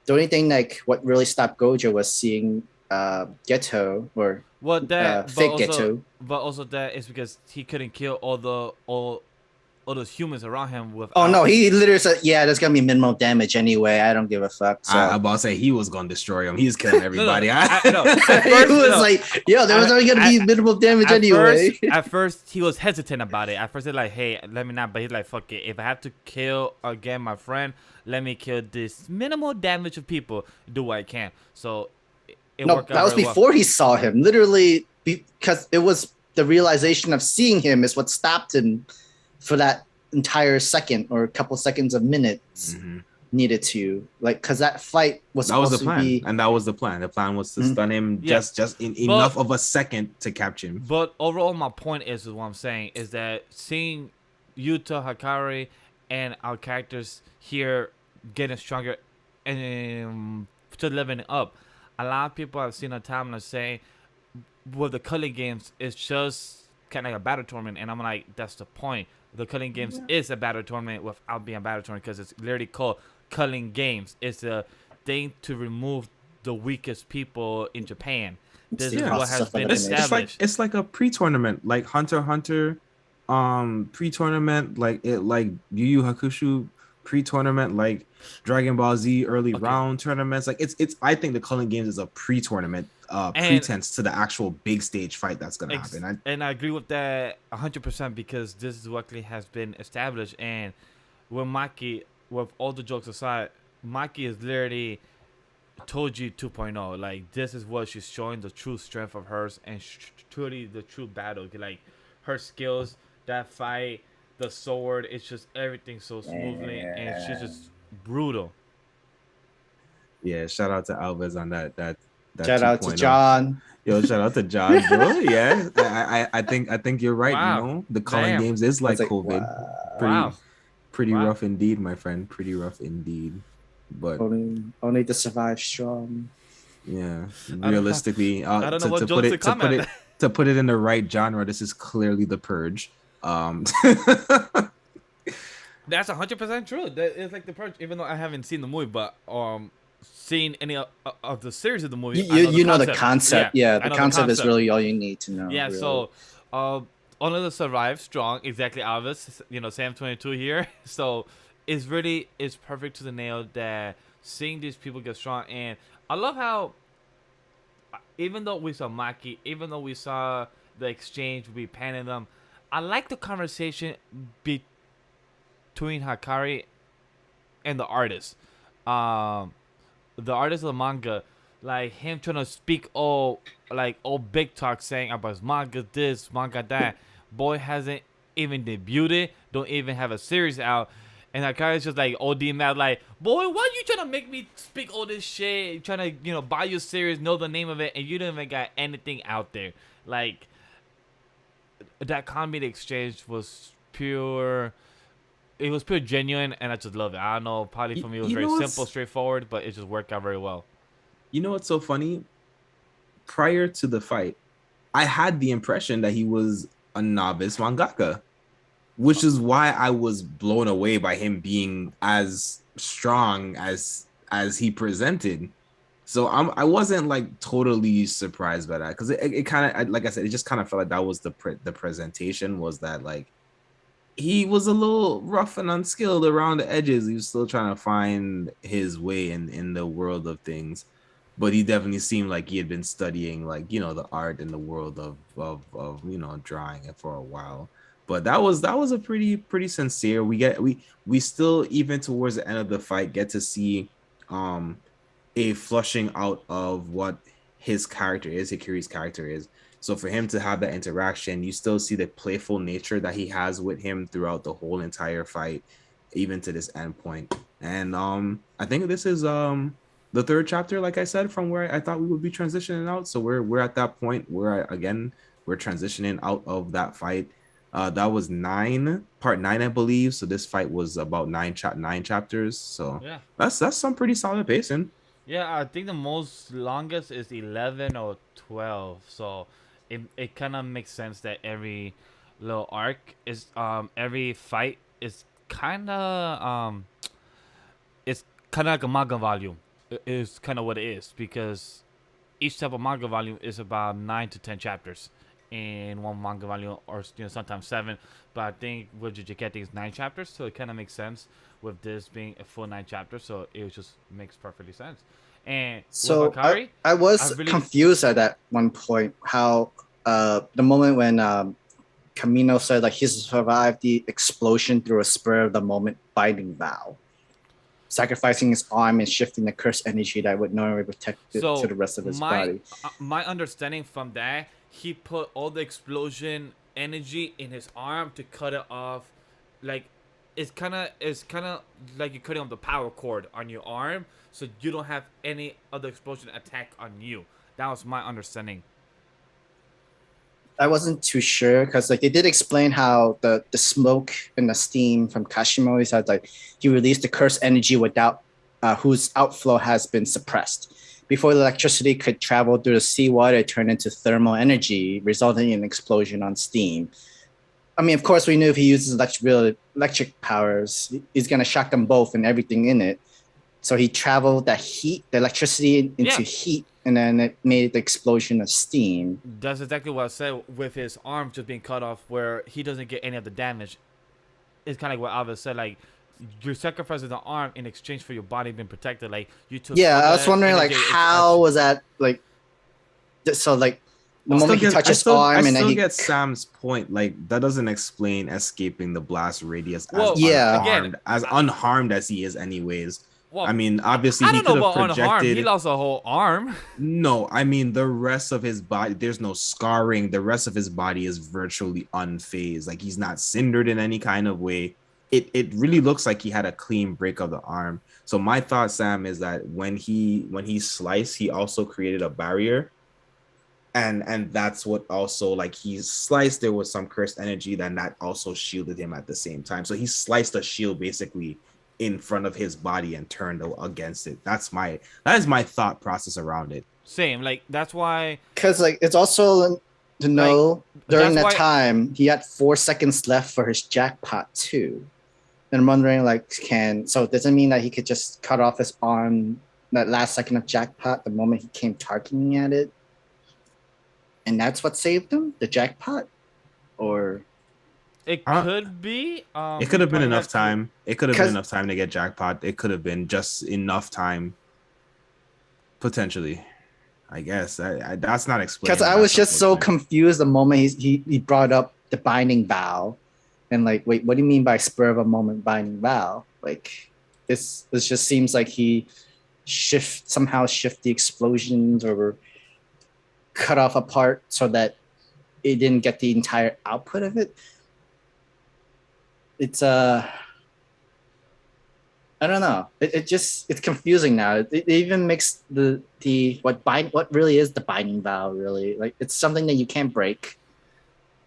The only thing what really stopped Gojo was seeing Geto or fake Geto. But also that is because he couldn't kill all all those humans around him with. Oh no, he literally said, "Yeah, there's gonna be minimal damage anyway. I don't give a fuck." So I about to say he was gonna destroy him. He's killing everybody. No. He was like, "Yo, there was only gonna be minimal damage anyway." At first, he was hesitant about it. At first, he's like, "Hey, let me not." But he's like, "Fuck it. If I have to kill again my friend, let me kill this minimal damage of people. Do what I can." So it No, worked out that was very before well. he saw him. Literally, because it was the realization of seeing him is what stopped him for that entire second or a couple seconds of minutes needed to, like, because that fight was that was supposed the plan, to be. and that was the plan. The plan was to stun him just in enough of a second to capture him. But overall, my point is what I'm saying is that seeing Yuta, Hakari, and our characters here getting stronger and to leveling up, a lot of people have seen a timeline saying with the culling games, it's just kind of like a battle tournament, and I'm like, that's the point. The culling games is a battle tournament without being a battle tournament because it's literally called culling games. It's a thing to remove the weakest people in Japan. This is what has been established. It's like a pre-tournament, like Hunter x Hunter, pre-tournament, like Yu Yu Hakusho pre-tournament, like Dragon Ball Z early round tournaments. Like it's I think the culling games is a pre-tournament pretense to the actual big stage fight that's gonna happen. And I agree with that 100% because this is what has been established. And with Maki, with all the jokes aside, Maki is literally Toji 2.0. Like, this is what she's showing, the true strength of hers and truly the true battle. Like, her skills, that fight, the sword, it's just everything so smoothly and she's just brutal. Yeah, shout out to Alves on that shout out to John. Yo, shout out to John, bro. Yeah, I think you're right. Wow. You know, the culling games is like COVID. Wow. Pretty rough indeed, my friend. Pretty rough indeed. But only to survive strong. Yeah, realistically, I don't know what to put it in the right genre, this is clearly The Purge. That's 100% true. It's like The Purge, even though I haven't seen the movie, but seen any of the series of the movie. You know the concept. Yeah, the concept is really all you need to know. Yeah, really. So only to survive strong, exactly Alvis, Sam 22 here. So it's perfect to the nail that seeing these people get strong. And I love how even though we saw Maki, even though we saw the exchange we panning them, I like the conversation between Hakari and the artist. The artist of the manga, like him trying to speak all big talk saying about his manga this, manga that. Boy hasn't even debuted, don't even have a series out. And Hakari's just like OD mad, like, boy, why you trying to make me speak all this shit? Trying to, buy your series, know the name of it, and you don't even got anything out there. Like, that comedy exchange was pure. It was pure genuine, and I just love it. I don't know, probably for me it was very simple, straightforward, but it just worked out very well. You know what's so funny? Prior to the fight, I had the impression that he was a novice mangaka, which is why I was blown away by him being as strong as he presented. So I wasn't like totally surprised by that, because it kind of, like I said, it just kind of felt like that was the presentation, was that like he was a little rough and unskilled around the edges. He was still trying to find his way in the world of things, but he definitely seemed like he had been studying the art and the world of drawing it for a while. But that was a pretty sincere. We still, even towards the end of the fight, get to see a flushing out of what his character is, Hikari's character is. So for him to have that interaction, you still see the playful nature that he has with him throughout the whole entire fight, even to this end point. And I think this is the third chapter, like I said, from where I thought we would be transitioning out. So we're at that point where we're transitioning out of that fight. That was part 9, I believe. So this fight was about 9 chapters. So yeah, that's some pretty solid pacing. Yeah, I think the most longest is 11 or 12. So it kind of makes sense that every little arc is every fight is kind of it's kind of like a manga volume. Is kind of what it is, because each type of manga volume is about 9 to 10 chapters. in one manga volume, or sometimes 7. But I think with JJK, I think it's 9 chapters, so it kind of makes sense with this being a full 9 chapters. So it just makes perfectly sense. And so with Akari, I was confused at that one point how the moment when Camino said like he survived the explosion through a spur of the moment binding vow, sacrificing his arm and shifting the cursed energy that would normally protect it to the rest of his body. My understanding from that, he put all the explosion energy in his arm to cut it off. Like it's kind of like you're cutting off the power cord on your arm, so you don't have any other explosion attack on you. That was my understanding. I wasn't too sure because like they did explain how the smoke and the steam from Kashimoto said like he released the cursed energy without whose outflow has been suppressed. Before the electricity could travel through the seawater, it turned into thermal energy, resulting in an explosion on steam. I mean, of course, we knew if he uses electric powers, he's gonna shock them both and everything in it. So he traveled that heat, the electricity into heat, and then it made the explosion of steam. That's exactly what I said with his arm just being cut off, where he doesn't get any of the damage. It's kind of like what Alva said, like you're sacrificing the arm in exchange for your body being protected. Like you took. Yeah, I was wondering like how was that like? So like the moment he touched his arm, and then he get Sam's point. Like that doesn't explain escaping the blast radius as unharmed as he is, anyways. Well, I mean, obviously, he could have projected. Unharmed. He lost a whole arm. No, I mean, the rest of his body, there's no scarring. The rest of his body is virtually unfazed. Like, he's not cindered in any kind of way. It really looks like he had a clean break of the arm. So my thought, Sam, is that when he sliced, he also created a barrier. And that's what also, like, he sliced, there was some cursed energy, then that also shielded him at the same time. So he sliced a shield, basically, in front of his body and turned against it. That is my thought process around it. Same, like that's why. Because like it's also to know like, during that time he had 4 seconds left for his jackpot too. And I'm wondering like so does it mean that he could just cut off his arm that last second of jackpot the moment he came targeting at it, and that's what saved him, the jackpot, or? It could be. It could have been enough time. It could have been enough time to get jackpot. It could have been just enough time, potentially. I guess that's not explained. Because I was just so confused the moment he brought up the binding vow, and like, wait, what do you mean by spur of a moment binding vow? Like, this just seems like he somehow shift the explosions or cut off a part so that it didn't get the entire output of it. It's I don't know. It's confusing now. It even makes what really is the binding vow really. Like it's something that you can't break.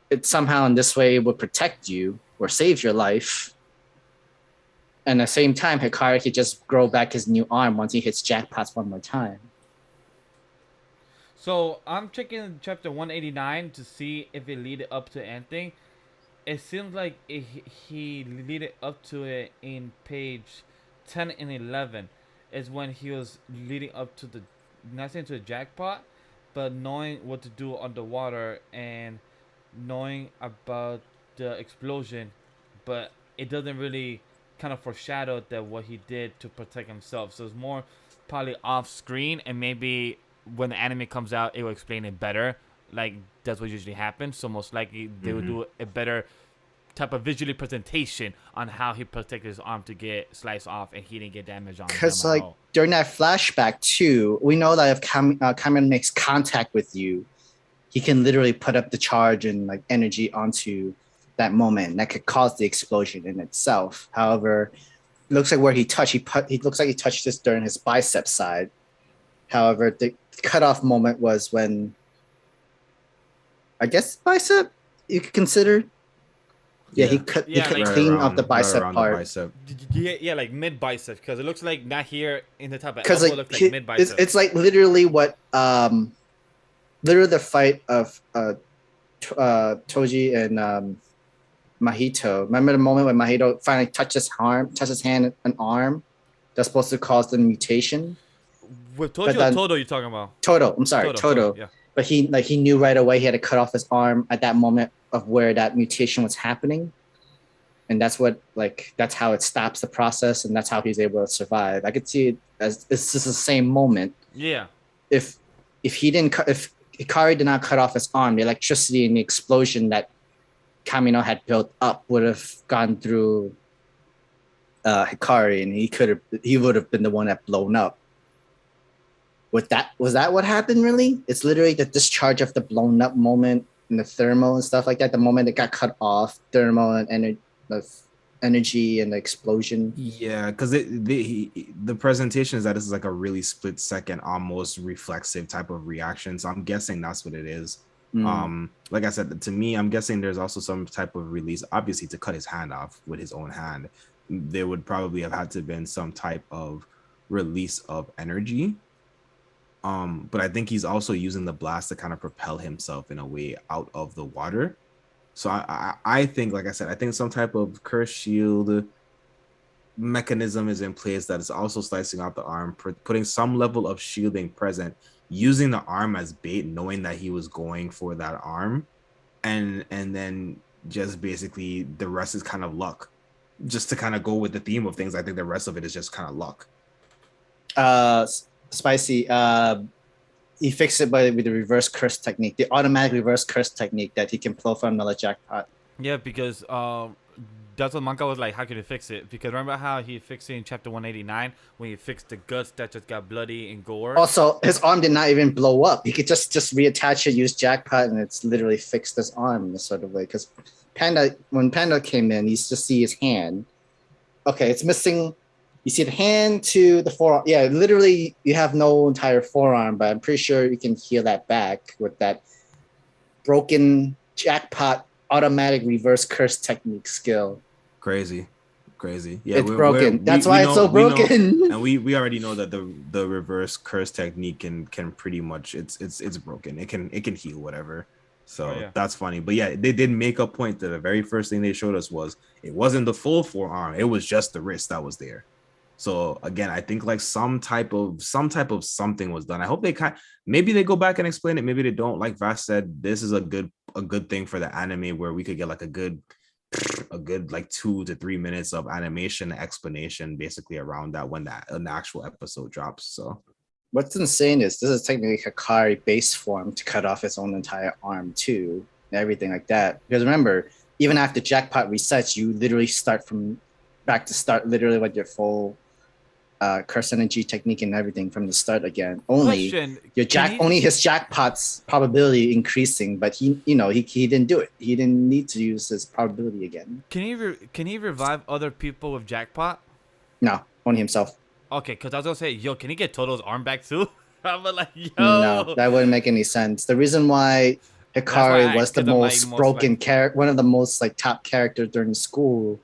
It somehow in this way will protect you or save your life. And at the same time, Hikari could just grow back his new arm once he hits jackpots one more time. So I'm checking chapter 189 to see if it leaded up to anything. It seems like he leaded up to it in page 10 and 11 is when he was leading up to the, not saying to the jackpot, but knowing what to do underwater and knowing about the explosion, but it doesn't really kind of foreshadow that what he did to protect himself. So it's more probably off screen, and maybe when the anime comes out, it will explain it better. Like that's what usually happens. So most likely they would do a better type of visually presentation on how he protected his arm to get sliced off and he didn't get damage on him. Because like during that flashback too, we know that if Kamen makes contact with you, he can literally put up the charge and like energy onto that moment that could cause the explosion in itself. However, it looks like where he touched, he looks like he touched this during his bicep side. However, the cutoff moment was when, I guess bicep you could consider. Yeah, he could clean up the bicep part. Yeah, like mid bicep, because it looks like not here in the top. Because like mid bicep. It's like literally what literally the fight of Toji and Mahito. Remember the moment when Mahito finally touched his hand and arm? That's supposed to cause the mutation. With Toji or Todo, you're talking about? Todo. I'm sorry, Todo. Yeah. but he knew right away he had to cut off his arm at that moment of where that mutation was happening, and that's how it stops the process, and that's how he's able to survive. I could see it as it's just the same moment. Yeah. If Hikari did not cut off his arm, the electricity and the explosion that Kamino had built up would have gone through Hikari, and he would have been the one that blown up. Was that what happened? Really, it's literally the discharge of the blown up moment and the thermal and stuff like that. The moment it got cut off, thermal and energy and the explosion. Yeah, because the presentation is that this is like a really split second, almost reflexive type of reaction. So I'm guessing that's what it is. Like I said, to me, I'm guessing there's also some type of release. Obviously, to cut his hand off with his own hand, there would probably have had to have been some type of release of energy. But I think he's also using the blast to kind of propel himself in a way out of the water. So I think, like I said, I think some type of curse shield mechanism is in place that is also slicing out the arm, putting some level of shielding present, using the arm as bait, knowing that he was going for that arm, and then just basically the rest is kind of luck. Just to kind of go with the theme of things, I think the rest of it is just kind of luck. Spicy. He fixed it with the reverse curse technique, the automatic reverse curse technique that he can pull from another jackpot. Yeah, because that's what Manga was like. How could he fix it? Because remember how he fixed it in chapter 189 when he fixed the guts that just got bloody and gore. Also, his arm did not even blow up. He could just reattach it, use jackpot, and it's literally fixed his arm in a sort of way. Because when Panda came in, you just see his hand. Okay, it's missing. You see the hand to the forearm. Yeah, literally, you have no entire forearm, but I'm pretty sure you can heal that back with that broken jackpot automatic reverse curse technique skill. Crazy. Yeah, it's broken. That's why it's so broken. And we already know that the reverse curse technique can pretty much it's broken. It can heal whatever. So that's funny. But yeah, they did make a point that the very first thing they showed us was it wasn't the full forearm. It was just the wrist that was there. So again, I think like some type of something was done. I hope maybe they go back and explain it. Maybe they don't. Like Vash said, this is a good thing for the anime where we could get like a good like 2 to 3 minutes of animation explanation basically around that when an actual episode drops. So what's insane is this is technically Hikari base form to cut off his own entire arm too, and everything like that. Because remember, even after jackpot resets, you literally start literally with your full curse energy technique and everything from the start again. Only his jackpot's probability increasing, but he didn't do it. He didn't need to use his probability again. Can he revive other people with jackpot? No, only himself. Okay, because I was gonna say, can he get Toto's arm back too? I'm like, no, that wouldn't make any sense. The reason why Hikari was the most broken character, one of the most like top characters during school,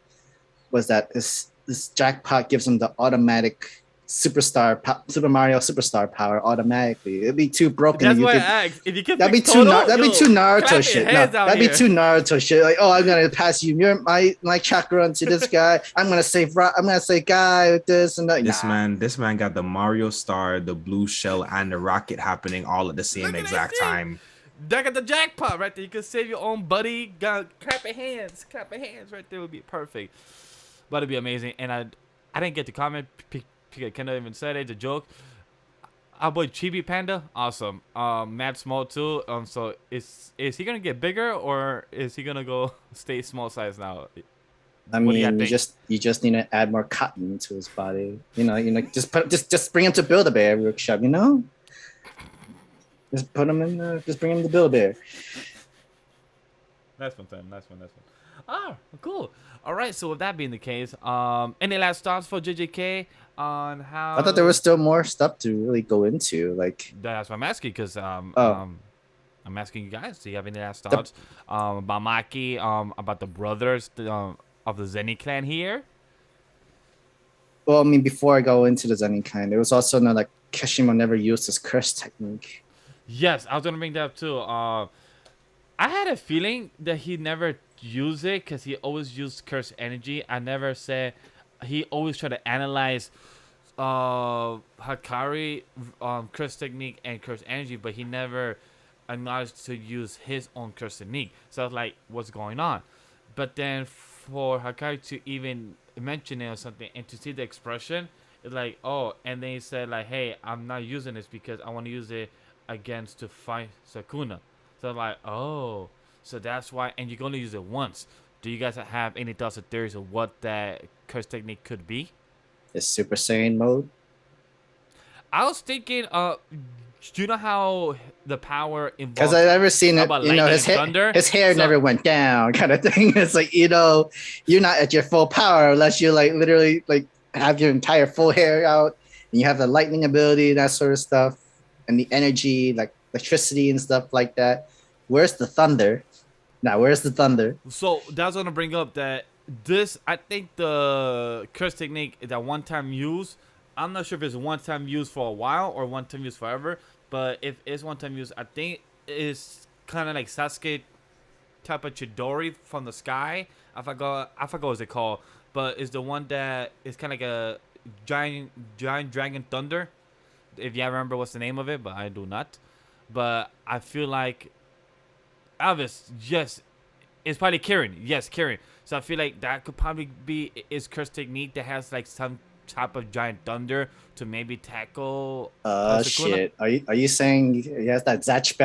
was that this jackpot gives him the automatic Super Mario superstar power automatically. It'd be too broken. That's why I asked. If you could that'd be too Naruto shit. No, that'd be too Naruto shit. Like, I'm gonna pass you my chakra onto this guy. I'm gonna save guy with this and that. This man got the Mario star, the blue shell, and the rocket happening all at the same exact time. That got the jackpot right there. You could save your own buddy. Clap your hands right there would be perfect. But it'd be amazing. And I didn't get to comment. Kendall even said it's a joke. Our boy Chibi Panda, awesome. Mad Small too. So is he gonna get bigger or is he gonna go stay small size now? I mean, you just need to add more cotton to his body. Just bring him to Build-A-Bear workshop. Just put him in. Just bring him to Build-A-Bear. Nice one. Ah, cool. All right. So with that being the case, any last thoughts for JJK on how? I thought there was still more stuff to really go into. Like that's what I'm asking because I'm asking you guys. Do you have any last thoughts about Maki? About the brothers of the Zeni clan here? Well, I mean, before I go into the Zeni clan, there was also another Kishimo never used his curse technique. Yes, I was gonna bring that up too. I had a feeling that he never used it because he always used curse energy. I never said he always tried to analyze Hikari curse technique and curse energy, but he never acknowledged to use his own curse technique. So I was like, what's going on? But then for Hakai to even mention it or something and to see the expression, it's like, oh, and then he said like, hey, I'm not using this because I want to use it against to fight Sukuna. So I'm like, oh, so that's why, and you can only use it once. Do you guys have any thoughts or theories of what that curse technique could be? The Super Saiyan mode. I was thinking, do you know how the power involves? Because I've never seen it. You know, his hair never went down, kind of thing. It's like, you know, you're not at your full power unless you like literally like have your entire full hair out, and you have the lightning ability, that sort of stuff, and the energy, like electricity and stuff like that. Where's the thunder? Now, where's the thunder? So that's gonna bring up that this. I think the curse technique is that one-time use. I'm not sure if it's one-time use for a while or one-time use forever. But if it's one-time use, I think it's kind of like Sasuke type of Chidori from the sky. I forgot what's it called. But it's the one that is kind of like a giant dragon thunder. If you remember what's the name of it, but I do not. But I feel like Elvis, yes, it's probably Kirin. Yes, Kirin. So I feel like that could probably be his curse technique that has like some type of giant thunder to maybe tackle. Shit! Are you saying he has that Zatch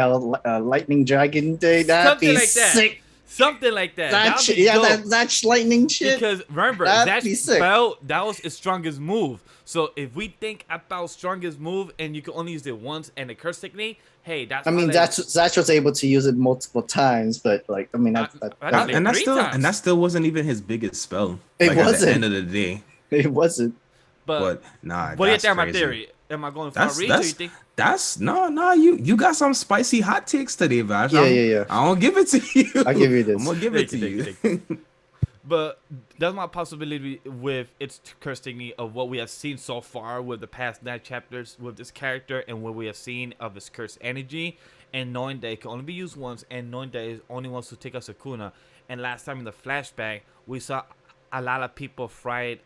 lightning dragon thing? That'd be sick. Something like that. That Zatch lightning shit. Because remember, Zatch spell, that was his strongest move. So if we think about strongest move and you can only use it once and the curse technique, hey, that's. I mean, Zatch was able to use it multiple times, but like, I mean, that still wasn't even his biggest spell. It wasn't. At the end of the day, it wasn't. But nah, what do you think of my theory? Am I going far reach? Or you think? That's no. You got some spicy hot takes today, Vash. Yeah. I don't give it to you. I'll give you this. I'm gonna give it to you. But that's my possibility with its curse technique of what we have seen so far with the past 9 chapters with this character and what we have seen of his curse energy, and knowing that it can only be used once, and knowing that it only wants to take out Sukuna. And last time in the flashback, we saw a lot of people fried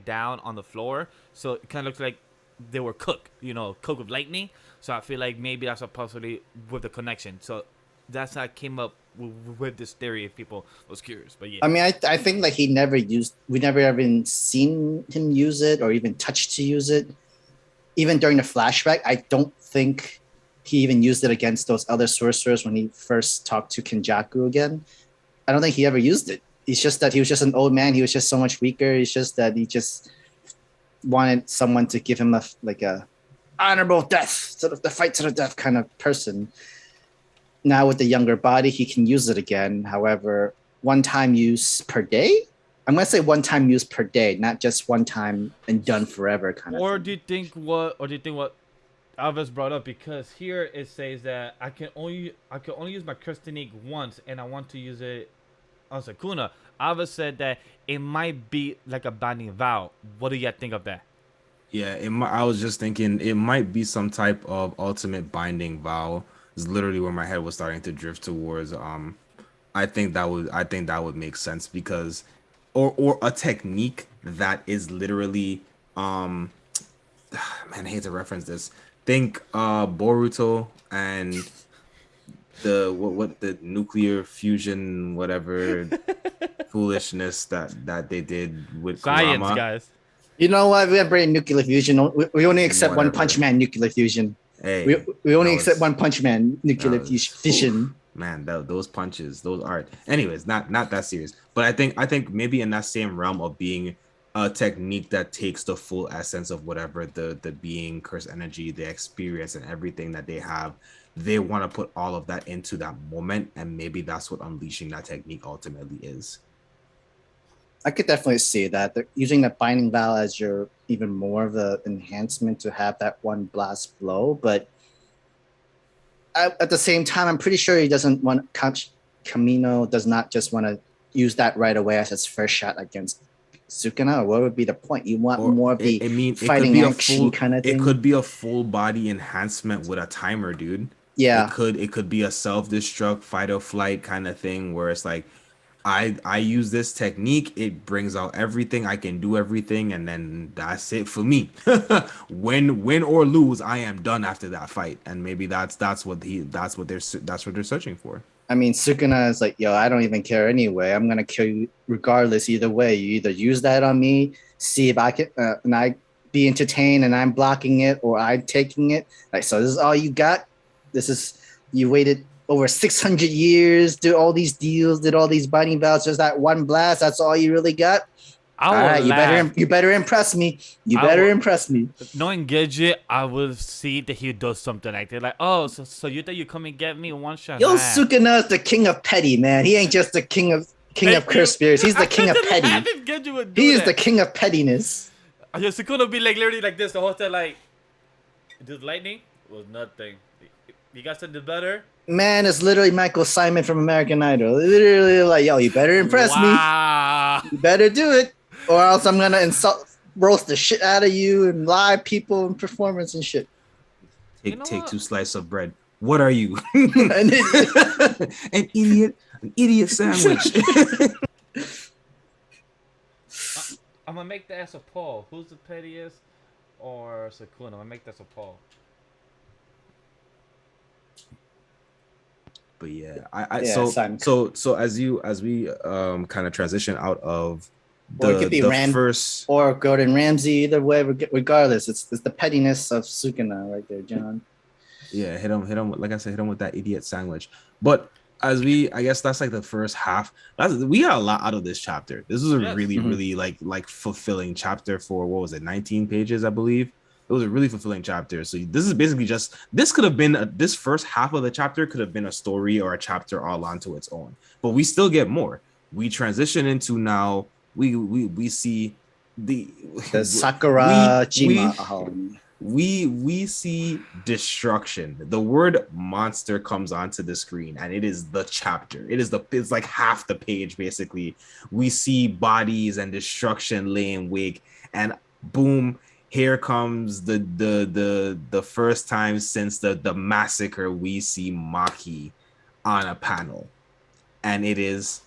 down on the floor, so it kind of looks like they were cooked with lightning. So I feel like maybe that's a possibility with the connection. So that's how I came up with this theory, if people was curious. But yeah, I mean, I think like we never even seen him use it or even touched to use it. Even during the flashback, I don't think he even used it against those other sorcerers when he first talked to Kenjaku again. I don't think he ever used it. It's just that he was just an old man. He was just so much weaker. It's just that he just wanted someone to give him a honorable death, sort of the fight to the death kind of person. Now with the younger body, he can use it again. However, one-time use per day? I'm going to say one-time use per day, not just one time and done forever kind of thing. Do you think what Alves brought up? Because here it says that I can only use my curse technique once, and I want to use it on Sukuna. Alves said that it might be like a binding vow. What do you think of that? Yeah, I was just thinking it might be some type of ultimate binding vow. Is literally where my head was starting to drift towards. I think that would make sense because, or a technique that is literally, man, I hate to reference this. Think Boruto and the nuclear fusion whatever foolishness that they did with science, Kurama. Guys. You know what? We have brain nuclear fusion. We only accept One Punch Man nuclear fusion. Hey, we only accept One Punch Man nuclear fission. Man, those punches, those aren't. Anyways, not that serious. But I think maybe in that same realm of being a technique that takes the full essence of whatever the being, curse energy, the experience, and everything that they have, they want to put all of that into that moment, and maybe that's what unleashing that technique ultimately is. I could definitely see that. They're using the binding vow as your even more of the enhancement to have that one blast blow. But at the same time, I'm pretty sure he doesn't want Kamino does not just want to use that right away as his first shot against Sukuna. Or what would be the point? You want more of the fighting action kind of thing. It could be a full body enhancement with a timer, dude. Yeah. It could be a self-destruct, fight or flight kind of thing where it's like, I use this technique. It brings out everything. I can do everything, and then that's it for me. win or lose, I am done after that fight. And maybe that's what they're searching for. I mean, Sukuna is like, yo, I don't even care anyway. I'm gonna kill you regardless. Either way, you either use that on me, see if I can, and I be entertained, and I'm blocking it, or I'm taking it. Like, so this is all you got. This is you waited over 600 years, did all these deals, did all these binding bouts, just that one blast. That's all you really got. All right, you better impress me. You better impress me. Knowing Gidget, I would see that he does something like that. Like, oh, so you think you come and get me one shot? Yo, Sukuna is the king of petty, man. He ain't just the king of curse spirits. He's the king of petty. He is the king of pettiness. Yo, Sukuna would be like literally like this the whole time. Like, this lightning was nothing. You guys said it better. Man, it's literally Michael Simon from American Idol. Literally like, yo, you better impress me. You better do it. Or else I'm gonna roast the shit out of you and lie people in performance and shit. Take 2 slices of bread. What are you? An idiot. An idiot sandwich. I'm gonna make that as a poll. Who's the pettiest or Sukuna? I'm gonna make that as a poll. But so as we kind of transition out of first or Gordon Ramsay, either way, regardless, it's the pettiness of Sukuna right there, John. Yeah, hit him. Like I said, hit him with that idiot sandwich. But I guess that's like the first half. We got a lot out of this chapter. This was a really like fulfilling chapter for, what was it, 19 pages, I believe. It was a really fulfilling chapter. So this is basically this could have been this first half of the chapter could have been a story or a chapter all onto its own. But we still get more. We transition into now. We see the Sakura Jima. We see destruction. The word monster comes onto the screen, and it is the chapter. It's like half the page basically. We see bodies and destruction laying wake, and boom, here comes the first time since the massacre we see Maki on a panel, and it is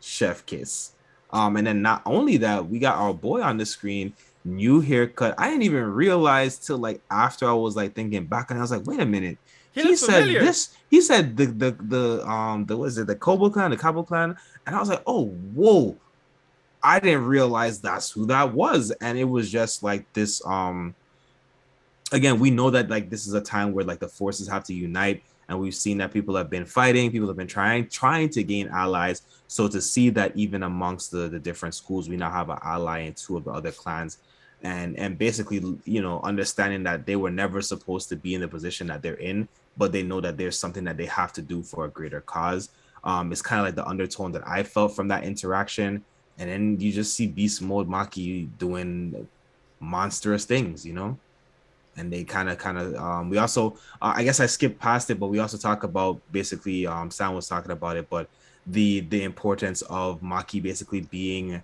chef kiss. And then not only that, we got our boy on the screen, new haircut. I didn't even realize till like after I was like thinking back, and I was like, wait a minute. He said this. He said the what is it, the Kobo clan, the Kabo clan, and I was like, oh whoa. I didn't realize that's who that was. And it was just like this. Again, we know that like this is a time where like the forces have to unite, and we've seen that people have been fighting, people have been trying to gain allies. So to see that even amongst the different schools, we now have an ally in 2 of the other clans, and basically, you know, understanding that they were never supposed to be in the position that they're in, but they know that there's something that they have to do for a greater cause. It's kind of like the undertone that I felt from that interaction. And then you just see beast mode Maki doing monstrous things, you know. And they kind of we also I guess I skipped past it, but we also talk about basically Sam was talking about it, but the importance of Maki basically being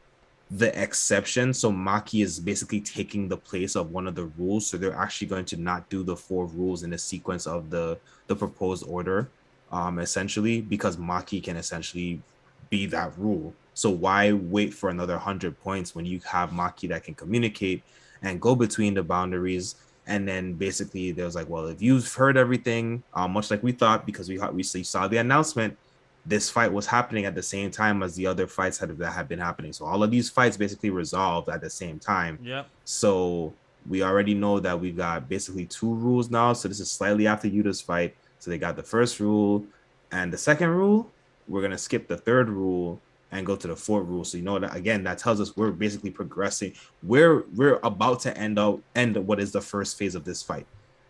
the exception. So Maki is basically taking the place of one of the rules, so they're actually going to not do the 4 rules in the sequence of the proposed order, essentially, because Maki can essentially be that rule. So why wait for another 100 points when you have Maki that can communicate and go between the boundaries? And then basically there's like, well, if you've heard everything, much like we thought, because we saw the announcement, this fight was happening at the same time as the other fights that had been happening. So all of these fights basically resolved at the same time. Yeah. So we already know that we've got basically 2 rules now. So this is slightly after Yuta's fight. So they got the first rule and the second rule. We're going to skip the 3rd rule and go to the 4th rule. So you know that, again, that tells us we're basically progressing. We're about to end what is the first phase of this fight.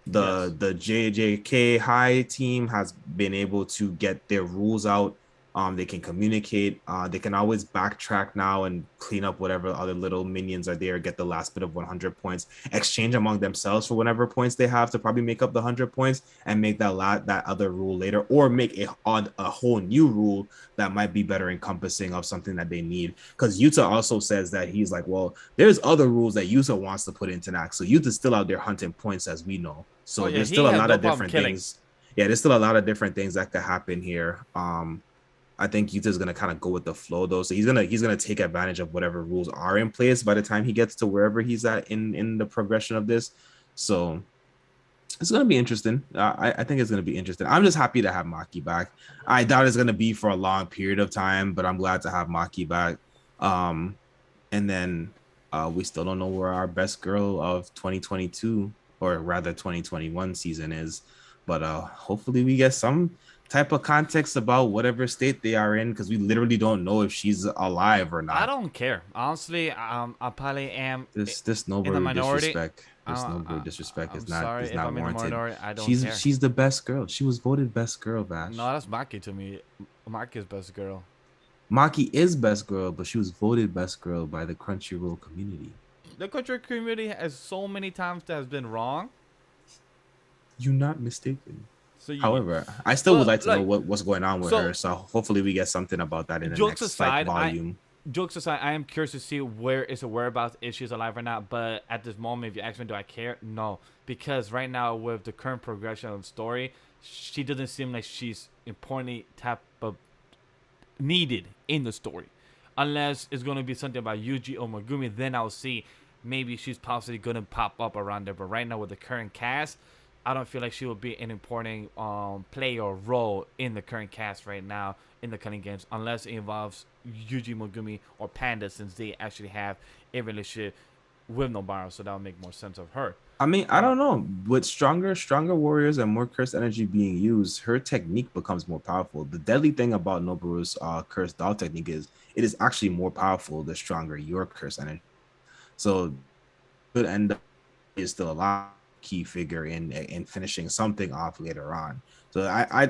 The JJK high team has been able to get their rules out. They can communicate. They can always backtrack now and clean up whatever other little minions are there, get the last bit of 100 points, exchange among themselves for whatever points they have to probably make up the 100 points, and make that other rule later, or make a whole new rule that might be better encompassing of something that they need. Because Yuta also says that he's like, well, there's other rules that Yuta wants to put into Nax. So Yuta's still out there hunting points, as we know. So there's still a lot of different things. Yeah, there's still a lot of different things that could happen here. I think Yuta's gonna kind of go with the flow though. So he's gonna take advantage of whatever rules are in place by the time he gets to wherever he's at in the progression of this. So it's gonna be interesting. I think it's gonna be interesting. I'm just happy to have Maki back. I doubt it's gonna be for a long period of time, but I'm glad to have Maki back. And then we still don't know where our best girl of 2022 or rather 2021 season is, but hopefully we get some type of context about whatever state they are in, because we literally don't know if she's alive or not. I don't care, honestly. I probably am this noble disrespect. This noble disrespect is not warranted. I don't care. She's the best girl. She was voted best girl, Bash. No, that's Maki to me. Maki's best girl. Maki is best girl, but she was voted best girl by the Crunchyroll community. The Crunchyroll community has so many times that has been wrong. You're not mistaken. So however, I still would like to know what's going on with her. So hopefully we get something about that in the next volume. Jokes aside, I am curious to see where is her whereabouts, if she's alive or not. But at this moment, if you ask me, do I care? No, because right now with the current progression of the story, she doesn't seem like she's importantly type of needed in the story, unless it's going to be something about Yuji or Megumi. Then I'll see maybe she's possibly going to pop up around there. But right now with the current cast, I don't feel like she will be an important play or role in the current cast right now in the cutting games, unless it involves Yuji, Megumi, or Panda, since they actually have a relationship with Nobara, so that would make more sense of her. I mean, I don't know. With stronger warriors and more cursed energy being used, her technique becomes more powerful. The deadly thing about Noboru's cursed doll technique is it is actually more powerful the stronger your cursed energy. So, could end up is still alive. Key figure in finishing something off later on. So I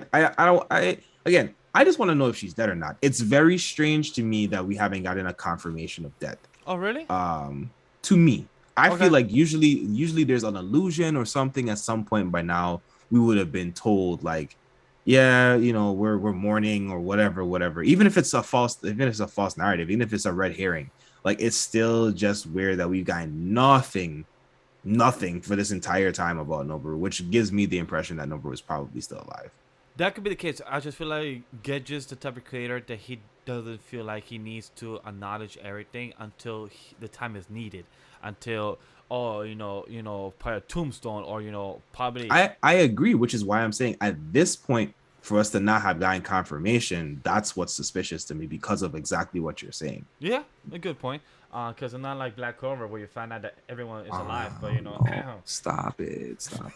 just want to know if she's dead or not. It's very strange to me that we haven't gotten a confirmation of death. Oh really? To me, I feel like usually there's an illusion or something at some point by now. We would have been told like, yeah, you know, we're mourning or whatever. Even if it's a false narrative, even if it's a red herring, like it's still just weird that we've gotten nothing for this entire time about Noboru, which gives me the impression that Noboru is probably still alive. That could be the case. I just feel like Gedge's the type of creator that he doesn't feel like he needs to acknowledge everything until the time is needed. Until, probably a tombstone or, probably... I agree, which is why I'm saying at this point, for us to not have gotten confirmation, that's what's suspicious to me because of exactly what you're saying. Yeah, a good point. Because it's not like Black Clover where you find out that everyone is alive, but Stop.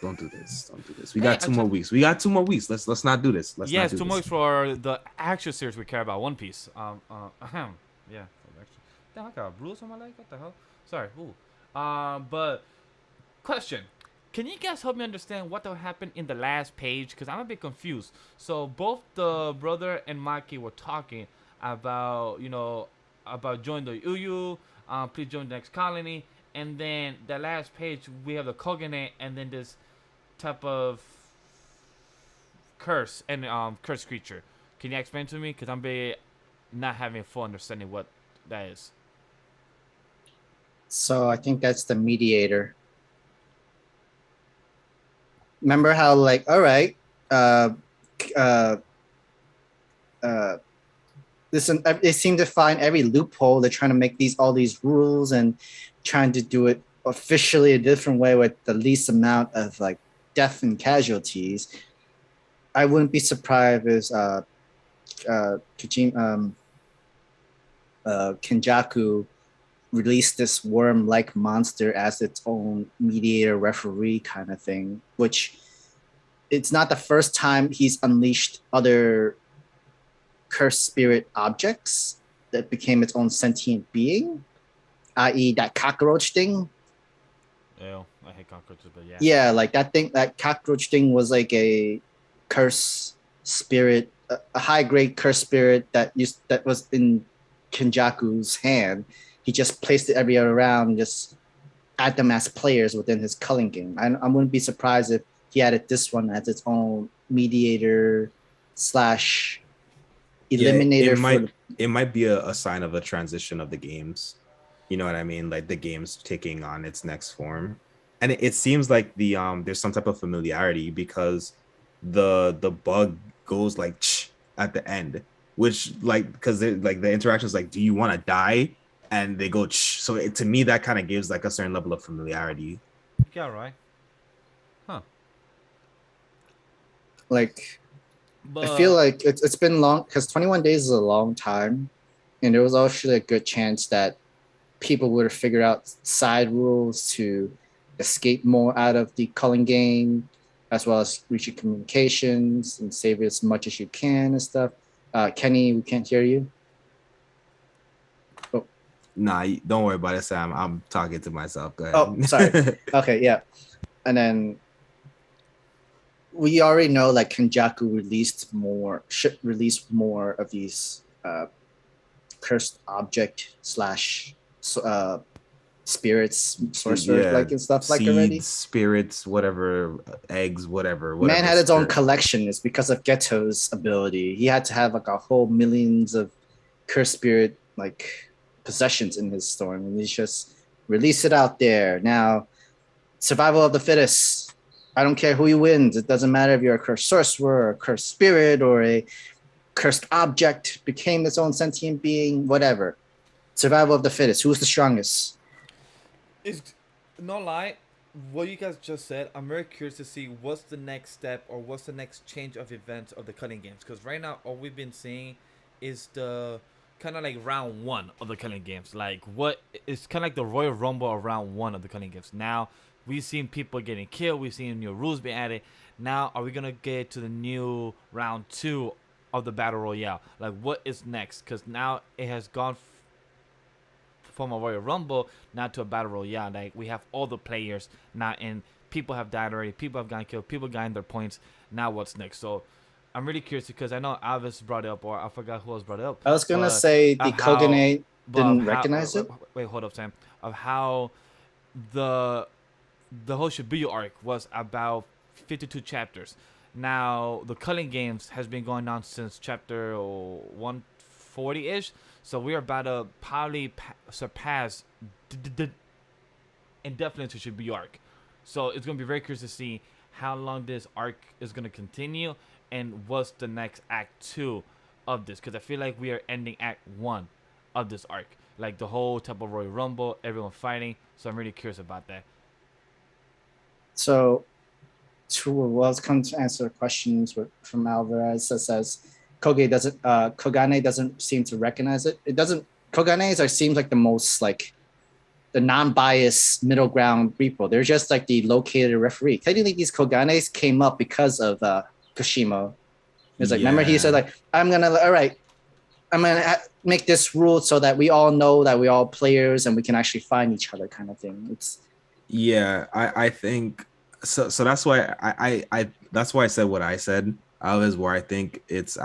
Don't do this. We got 2 more weeks. Let's not do this. Yes, 2 more weeks for the actual series we care about, One Piece. Yeah. Damn, I got a bruise on my leg. What the hell? Sorry. Ooh. But question. Can you guys help me understand what happened in the last page? Because I'm a bit confused. So both the brother and Maki were talking about, about joining the Uyu, please join the next colony. And then the last page, we have the Kogane and then this type of curse and cursed creature. Can you explain to me? Because I'm not having full understanding what that is. So I think that's the mediator. Remember how they seem to find every loophole. They're trying to make all these rules and trying to do it officially a different way with the least amount of death and casualties. I wouldn't be surprised if Kenjaku released this worm-like monster as its own mediator referee kind of thing, which it's not the first time he's unleashed other cursed spirit objects that became its own sentient being, i.e. that cockroach thing. Oh, I hate cockroaches, but yeah. Yeah, that cockroach thing was like a curse spirit, a high-grade curse spirit that was in Kenjaku's hand. He just placed it everywhere around, just add them as players within his culling game. I wouldn't be surprised if he added this one as its own mediator / eliminator. It might be a sign of a transition of the games. You know what I mean? Like the game's taking on its next form. And it seems like there's some type of familiarity because the bug goes like at the end, which like because they're like the interaction is like, do you want to die? And they go, so to me that kind of gives like a certain level of familiarity. Yeah, right. Huh. Like, But I feel like it's been long because 21 days is a long time, and there was actually a good chance that people would have figured out side rules to escape more out of the culling game, as well as reach your communications and save as much as you can and stuff. Kenny, we can't hear you. Oh. Nah, don't worry about it, Sam. I'm talking to myself. Go ahead. Oh, sorry. Okay, yeah. And then we already know like Kenjaku should release more of these cursed object / spirits, sorcerer like and stuff like already. Spirits, whatever, eggs, whatever. Man had his own collection. It's because of Geto's ability. He had to have like a whole millions of cursed spirit like possessions in his store, and he's just release it out there. Now, survival of the fittest. I don't care who he wins. It doesn't matter if you're a cursed sorcerer or a cursed spirit or a cursed object became its own sentient being, whatever. Survival of the fittest. Who's the strongest? It's no lie. What you guys just said, I'm very curious to see what's the next step or what's the next change of events of the cutting games. Because right now, all we've been seeing is the kind of like round 1 of the cutting games. Like what it's kind of like the Royal Rumble of round 1 of the cutting games. Now we've seen people getting killed. We've seen new rules being added. Now are we gonna get to the new round 2 of the battle royale? Like what is next? Because now it has gone from a Royal Rumble now to a battle royale. Like we have all the players now, and people have died already. People have gotten killed. People gotten their points. Now what's next? So I'm really curious because I know Alvis brought it up, or I forgot who else brought it up. I was gonna say the Kogane didn't recognize it. Wait, hold up, Sam. Of how the whole Shibuya arc was about 52 chapters. Now the culling games has been going on since chapter 140-ish. So we're about to probably surpass indefinitely to Shibuya arc. So it's gonna be very curious to see how long this arc is gonna continue and what's the next act 2 of this. Because I feel like we are ending act 1 of this arc. Like the whole type of Royal Rumble, everyone fighting. So I'm really curious about that. So, let's come to answer questions from Alvarez that says Kogane doesn't seem to recognize it. Koganes seems like the most like the non-biased middle ground repo. They're just like the located referee. Technically, these Koganes came up because of Kushimo. It's like, remember he said like, I'm gonna make this rule so that we all know that we're all players and we can actually find each other, kind of thing. I think so that's why I that's why I said what I said. Is where I think it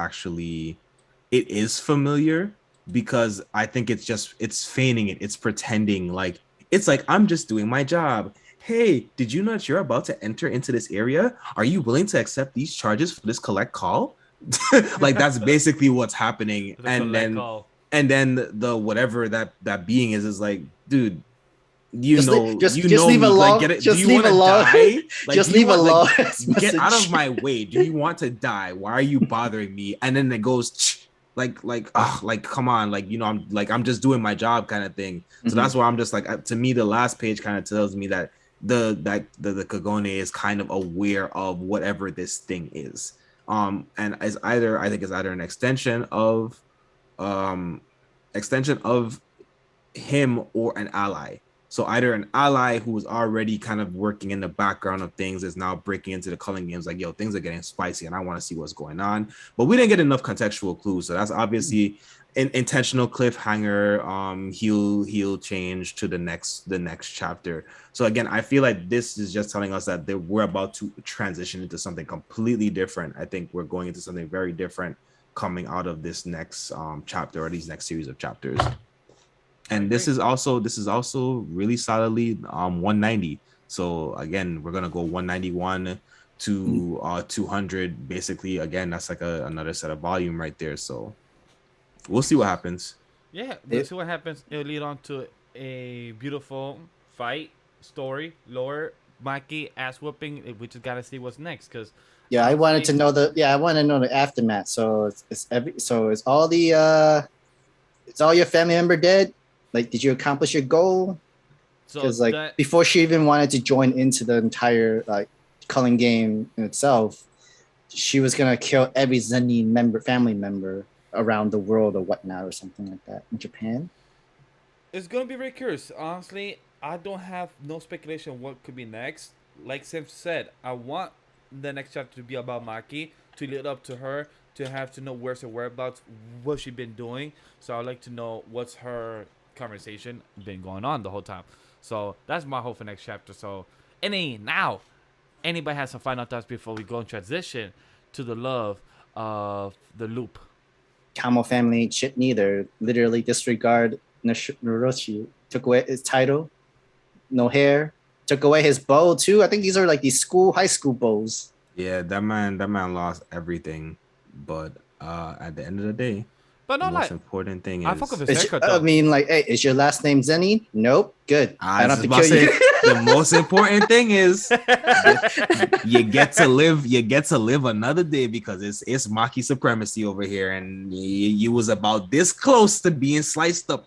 is familiar, because I think it's feigning it. It's pretending like it's like, I'm just doing my job. Hey, did you know that you're about to enter into this area? Are you willing to accept these charges for this collect call? Like that's basically what's happening. And then the whatever that being is like, dude, just leave it alone. Like, just leave it alone. Like, just leave it alone. Get out of my way. Do you want to die? Why are you bothering me? And then it goes like come on, like, you know, I'm just doing my job kind of thing. So that's why I'm just like, to me, the last page kind of tells me that the Kogane is kind of aware of whatever this thing is. And as either an extension of him or an ally. So either an ally who was already kind of working in the background of things is now breaking into the culling games, like, yo, things are getting spicy and I want to see what's going on. But we didn't get enough contextual clues. So that's obviously an intentional cliffhanger. He'll change to the next chapter. So again, I feel like this is just telling us that we're about to transition into something completely different. I think we're going into something very different coming out of this next chapter, or these next series of chapters. And this is also really solidly 190. So again, we're gonna go 191 to 200. Basically, again, that's like another set of volume right there. So we'll see what happens. Yeah, we'll see what happens. It'll lead on to a beautiful fight story, lore, Maki ass whooping. We just gotta see what's next, cause I wanted to honestly, know I want to know the aftermath. So is all it's all your family member dead? Like, did you accomplish your goal? so Because like that before she even wanted to join into the entire like culling game in itself, she was gonna kill every Zenin family member around the world or whatnot or something like that in Japan. it's gonna be very curious. Honestly, I don't have no speculation what could be next. Like Sam said, I want the next chapter to be about Maki, to lead up to her, to have to know where's her whereabouts, what she been doing. So I'd like to know what's her conversation been going on the whole time. So that's my hope for next chapter. So anybody has some final thoughts before we go and transition to the love of the loop? Kamo family ain't shit neither. Literally disregard Narushi. Took away his title, no hair. Took away his bow too. I think these are like these high school bows. Yeah, that man lost everything. But at the end of the day, But the not most like important thing I fuck with is his haircut I though. mean, like, hey, is your last name Zenny? Nope. Good. I don't have to about kill you. the most important thing is you get to live another day, because it's Maki supremacy over here, and you was about this close to being sliced up.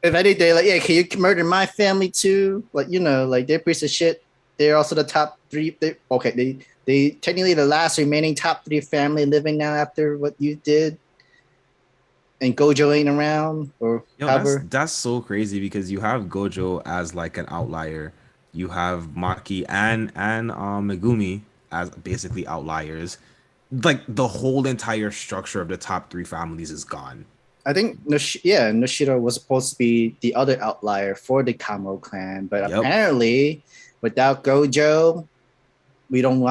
If any day, like, yeah, can you murder my family too? Like, like they're piece of shit. They're also the top three. They technically the last remaining top three family living now after what you did. And Gojo ain't around or Yo, however. that's so crazy, because you have Gojo as like an outlier, you have Maki and Megumi as basically outliers. Like the whole entire structure of the top three families is gone. I think Noshiro was supposed to be the other outlier for the Kamo clan, but Yep. apparently without Gojo, we don't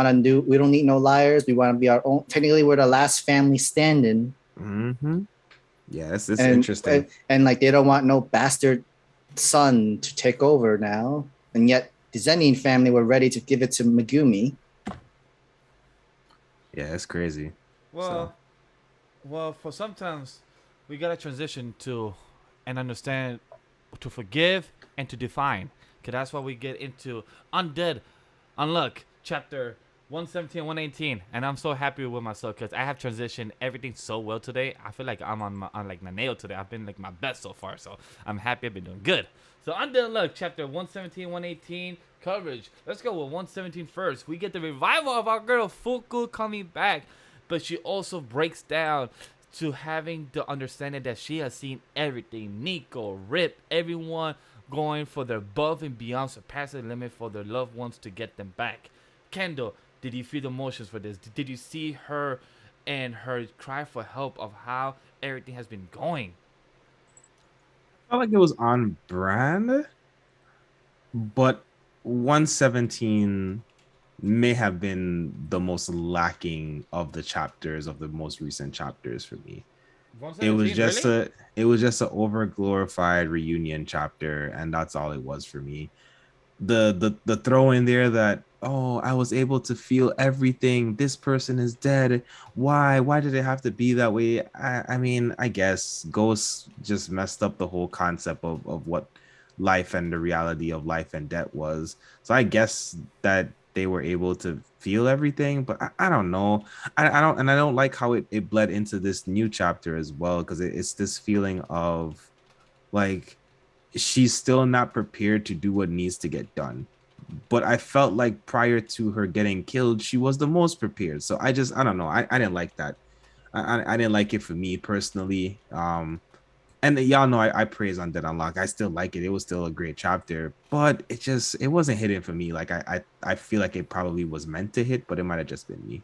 need no liars. We want to be our own. Technically, we're the last family standing. Mm-hmm. Yeah, it's interesting. And like they don't want no bastard son to take over now. And yet the Zenin family were ready to give it to Megumi. Yeah, it's crazy. Well, for sometimes we gotta transition to and understand to forgive and to define. Cause that's why we get into Undead Unluck chapter 117, 118, and I'm so happy with myself because I have transitioned everything so well today. I feel like I'm on like my nail today. I've been like my best so far, so I'm happy. I've been doing good. So Undead Unluck chapter 117, 118 coverage. Let's go with 117 first. We get the revival of our girl Fuku coming back, but she also breaks down to having the understanding that she has seen everything. Nico, Rip, everyone going for their above and beyond, surpassing the limit for their loved ones to get them back. Kendall, did you feel the emotions for this? Did you see her and her cry for help of how everything has been going? I felt like it was on brand, but 117 may have been the most lacking of the chapters, of the most recent chapters for me. It was just really? it was just an over glorified reunion chapter, and that's all it was for me. The throw in there that, oh, I was able to feel everything, this person is dead, why did it have to be that way? I mean, I guess Ghost just messed up the whole concept of what life and the reality of life and death was. So I guess that they were able to feel everything, but I don't know. I don't like how it bled into this new chapter as well, because it's this feeling of like she's still not prepared to do what needs to get done. But I felt like prior to her getting killed, she was the most prepared. So I don't know. I didn't like that. I didn't like it for me personally. And y'all know I praise Undead Unluck. I still like it. It was still a great chapter, but it wasn't hitting for me. Like I feel like it probably was meant to hit, but it might have just been me.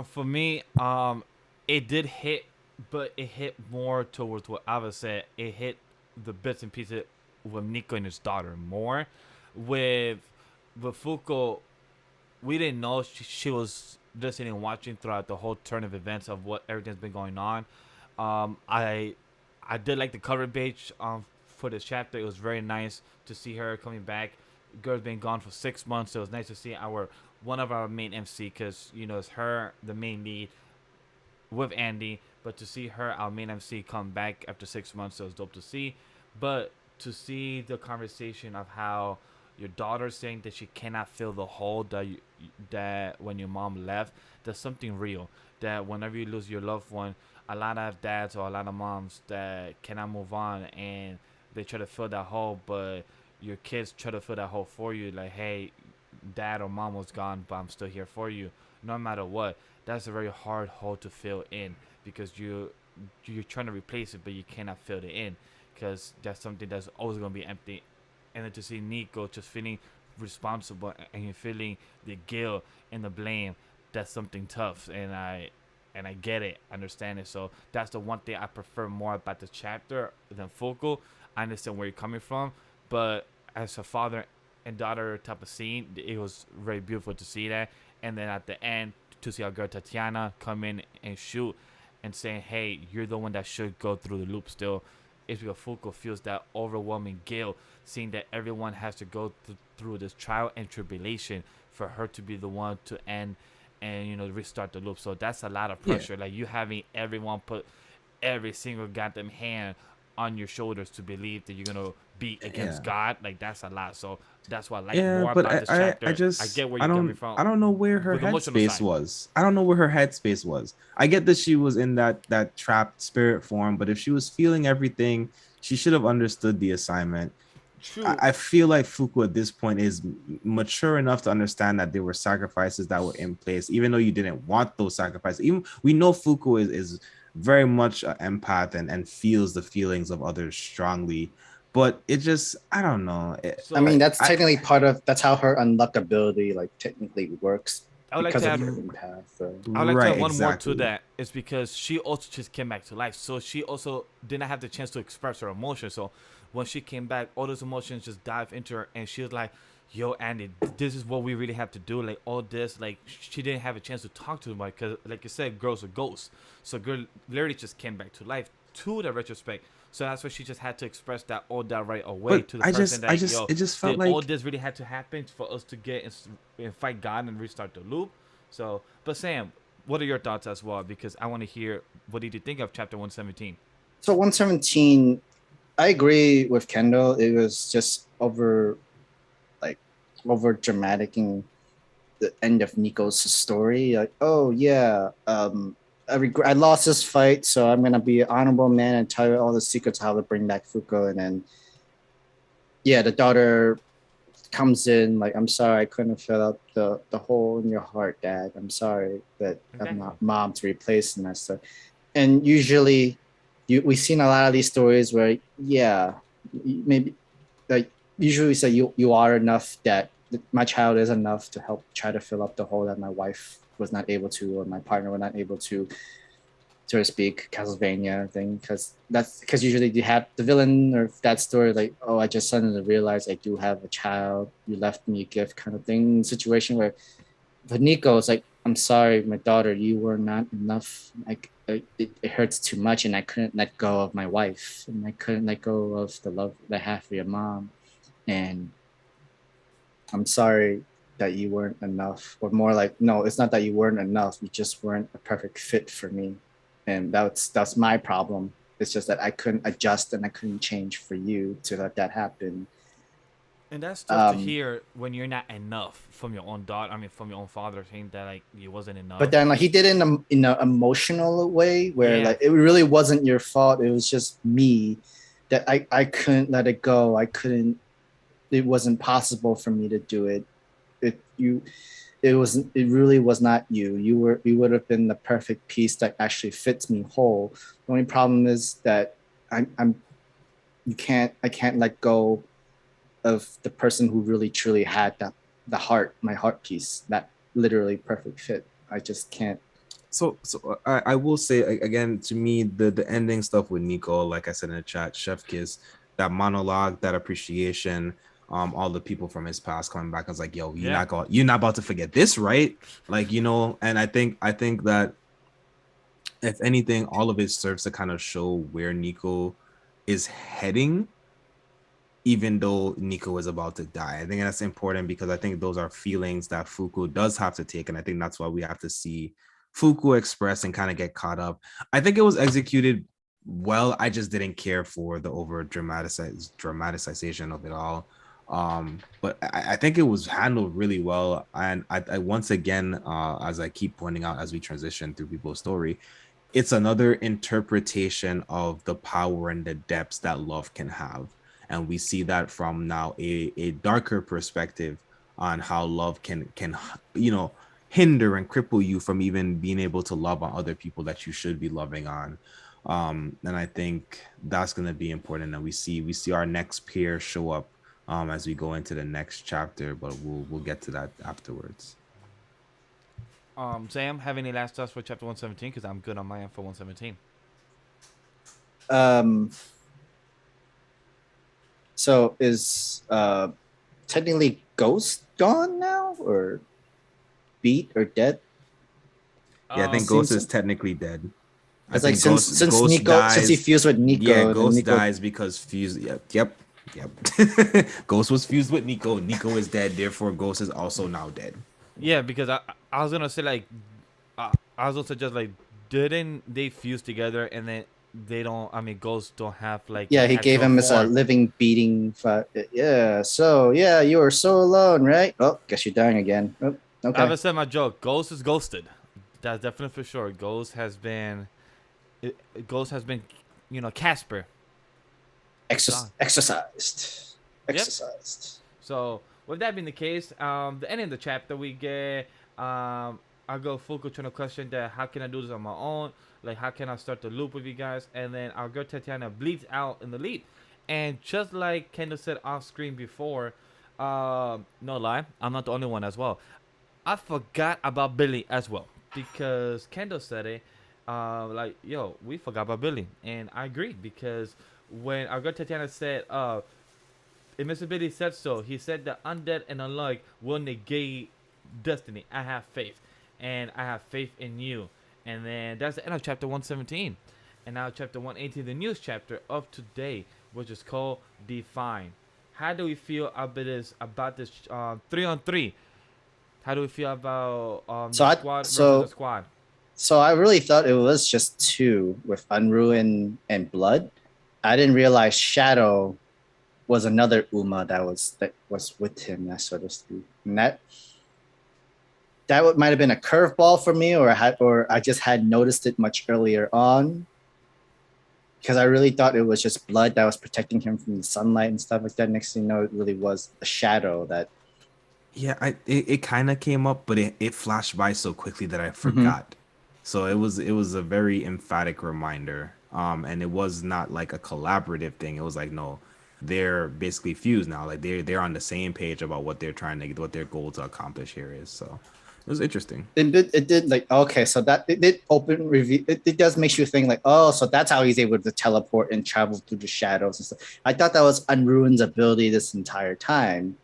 For me, it did hit, but it hit more towards what Ava said. It hit the bits and pieces with Nico and his daughter more. With Fuko, we didn't know she was listening and watching throughout the whole turn of events of what everything's been going on. I did like the cover page for this chapter. It was very nice to see her coming back. Girl's been gone for 6 months, so it was nice to see one of our main MC, because it's her the main lead with Andy, but to see her our main MC come back after 6 months, so it was dope to see. But to see the conversation of how your daughter saying that she cannot fill the hole that when your mom left. There's something real that whenever you lose your loved one, a lot of dads or a lot of moms that cannot move on and they try to fill that hole, but your kids try to fill that hole for you. Like, hey, dad or mom was gone, but I'm still here for you, no matter what. That's a very hard hole to fill in because you're trying to replace it, but you cannot fill it in because that's something that's always gonna be empty. And then to see Nico just feeling responsible and you're feeling the guilt and the blame, that's something tough. And I get it, understand it. So that's the one thing I prefer more about the chapter than Focal. I understand where you're coming from, but as a father and daughter type of scene, it was very beautiful to see that. And then at the end, to see our girl Tatiana come in and shoot and saying, hey, you're the one that should go through the loop still. It's because Fuko feels that overwhelming guilt, seeing that everyone has to go through this trial and tribulation for her to be the one to end and, you know, restart the loop. So that's a lot of pressure. Like, you having everyone put every single goddamn hand on your shoulders to believe that you're going to be against God. Like, that's a lot. So that's why I like more but about this chapter. I get where you're coming from. I don't know where her With the emotional headspace side. was. I don't know where her headspace was. I get that she was in that trapped spirit form, but if she was feeling everything, she should have understood the assignment. True. I feel like Fuku at this point is mature enough to understand that there were sacrifices that were in place, even though you didn't want those sacrifices. Even we know Fuku is very much an empath and feels the feelings of others strongly. But it just, I don't know. So, I mean, that's technically that's how her unluck ability like technically works. I would like because to of have, her empath. So. I would like to have one exactly. more to that. It's because she also just came back to life. So she also didn't have the chance to express her emotions. So when she came back, all those emotions just dive into her. And she was like, yo, Andy, this is what we really have to do. Like, all this, like, she didn't have a chance to talk to him. Because, like you said, girl's a ghost. So girl literally just came back to life to the retrospect. So that's why she just had to express that all that right away to the person that, yo, it just felt like all this really had to happen for us to get and fight God and restart the loop. So, but Sam, what are your thoughts as well? Because I want to hear, what did you think of chapter 117? So 117, I agree with Kendall. It was just over dramatic in the end of Nico's story. Like, oh yeah, I lost this fight, so I'm gonna be an honorable man and tell you all the secrets how to bring back Fuko. And then, yeah, the daughter comes in like, I'm sorry, I couldn't fill up the hole in your heart, Dad. I'm sorry that I'm not mom to replace and that stuff. And usually, we've seen a lot of these stories where, yeah, maybe like usually we say you are enough, that my child is enough to help try to fill up the hole that my wife was not able to, or my partner was not able to, so to speak, Castlevania thing, because usually you have the villain or that story like, oh, I just suddenly realized I do have a child, you left me a gift kind of thing, situation where for Nico it's like, I'm sorry, my daughter, you were not enough. Like it hurts too much, and I couldn't let go of my wife, and I couldn't let go of the love that I have for your mom, and I'm sorry that you weren't enough. Or more like, no, it's not that you weren't enough, you just weren't a perfect fit for me. And that's my problem. It's just that I couldn't adjust and I couldn't change for you to let that happen. And that's tough to hear when you're not enough from your own daughter. I mean, from your own father, saying that like you wasn't enough. But then like he did it in an emotional way where like it really wasn't your fault. It was just me that I couldn't let it go. I couldn't. It wasn't possible for me to do it. It really was not you. You would have been the perfect piece that actually fits me whole. The only problem is that I can't let go of the person who really truly had my heart piece, that literally perfect fit. I just can't. So I will say again, to me, the ending stuff with Nico, like I said in the chat, chef kiss, that monologue, that appreciation, all the people from his past coming back. I was like, yo, you're not about to forget this, right? Like, you know, and I think that if anything, all of it serves to kind of show where Nico is heading, even though Nico is about to die. I think that's important because I think those are feelings that Fuku does have to take. And I think that's why we have to see Fuku express and kind of get caught up. I think it was executed well. I just didn't care for the over dramatization of it all. But I think it was handled really well. And I once again, as I keep pointing out as we transition through people's story, it's another interpretation of the power and the depths that love can have. And we see that from now a darker perspective on how love can hinder and cripple you from even being able to love on other people that you should be loving on. And I think that's going to be important. And we see our next pair show up as we go into the next chapter, but we'll get to that afterwards. Sam, have any last thoughts for chapter 117? Because I'm good on my end for 117. So is technically Ghost gone now, or beat or dead? Yeah, I think Ghost is technically dead. It's like since Nico dies, since he fused with Nico. Yeah, Ghost dies because fused. Yep. Ghost was fused with Nico. Nico is dead, therefore Ghost is also now dead. Yeah, because I was gonna say like I was gonna suggest like didn't they fuse together and then they don't? I mean, Ghosts don't have like. Yeah, he gave him as a living beating. Yeah, so yeah, you were so alone, right? Oh, guess you're dying again. Oh, okay. I haven't said my joke. Ghost is ghosted. That's definitely for sure. Ghost has been, Casper. Exercised. Yep. So with that being the case, the end of the chapter we get. I go full trying to question that how can I do this on my own? Like how can I start the loop with you guys? And then our girl Tatiana bleeds out in the leap. And just like Kendall said off screen before, no lie, I'm not the only one as well. I forgot about Billy as well because Kendall said it. We forgot about Billy, and I agree because when our girl Tatiana said, Mr. Billy said so. He said that Undead and Unluck will negate destiny. I have faith, and I have faith in you. And then that's the end of chapter 117. And now chapter 118, the news chapter of today, which is called Define. How do we feel about this 3-on-3? How do we feel about squad versus the squad? So I really thought it was just two with Unruin and Blood. I didn't realize Shadow was another Uma that was with him, so to speak. And that might have been a curveball for me, or I just had noticed it much earlier on. Because I really thought it was just Blood that was protecting him from the sunlight and stuff like that. Next thing you know, it really was a Shadow that. Yeah, it kind of came up, but it flashed by so quickly that I forgot. Mm-hmm. So it was a very emphatic reminder. And it was not like a collaborative thing. It was like, no, they're basically fused now. Like they're on the same page about what they're trying to get, what their goal to accomplish here is. So it was interesting. It did like, okay, so that it did open review. It does make you think like, oh, so that's how he's able to teleport and travel through the shadows and stuff. I thought that was Unruin's ability this entire time.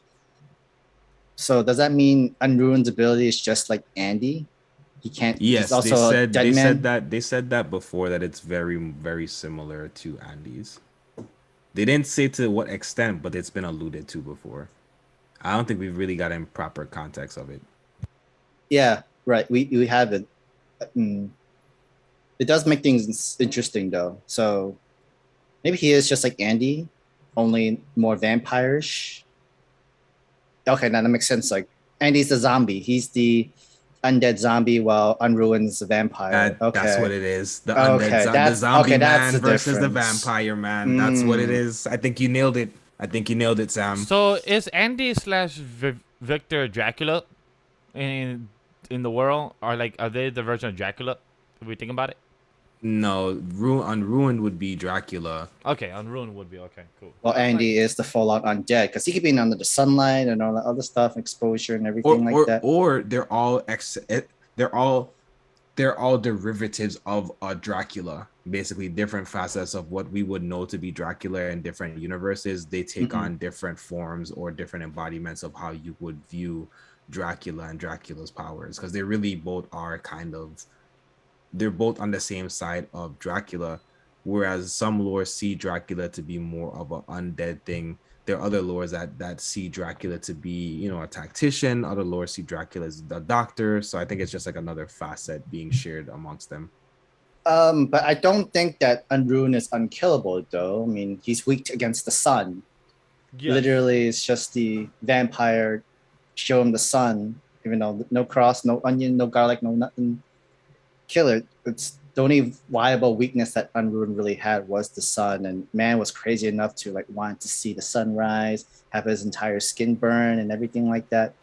So does that mean Unruin's ability is just like Andy? He can't. Yes, they said that before, that it's very, very similar to Andy's. They didn't say to what extent, but it's been alluded to before. I don't think we've really gotten proper context of it. Yeah, right. We haven't. It does make things interesting though. So maybe he is just like Andy, only more vampire-ish. Okay, now that makes sense. Like Andy's the zombie. He's the undead zombie, while Unruin's the vampire. Okay, that's what it is. The undead the zombie man versus the vampire man. That's what it is. I think you nailed it. Sam. So is Andy / Victor Dracula in the world, or like are they the version of Dracula? If we think about it. No, Unruined would be Dracula. Okay, Unruined would be okay. Cool. Well, Andy is the full-out undead because he could be under the sunlight and all that other stuff, exposure and everything like that. Or they're all derivatives of a Dracula. Basically, different facets of what we would know to be Dracula in different universes. They take on different forms or different embodiments of how you would view Dracula and Dracula's powers, because they really both are they're both on the same side of Dracula, whereas some lores see Dracula to be more of an undead thing. There are other lores that see Dracula to be, a tactician. Other lores see Dracula as the doctor. So I think it's just like another facet being shared amongst them. But I don't think that Unruin is unkillable, though. I mean, he's weak against the sun. Yes. Literally, it's just the vampire show him the sun, even though no cross, no onion, no garlic, no nothing. Kill it. It's the only viable weakness that Unruined really had was the sun, and man was crazy enough to like want to see the sunrise, have his entire skin burn and everything like that.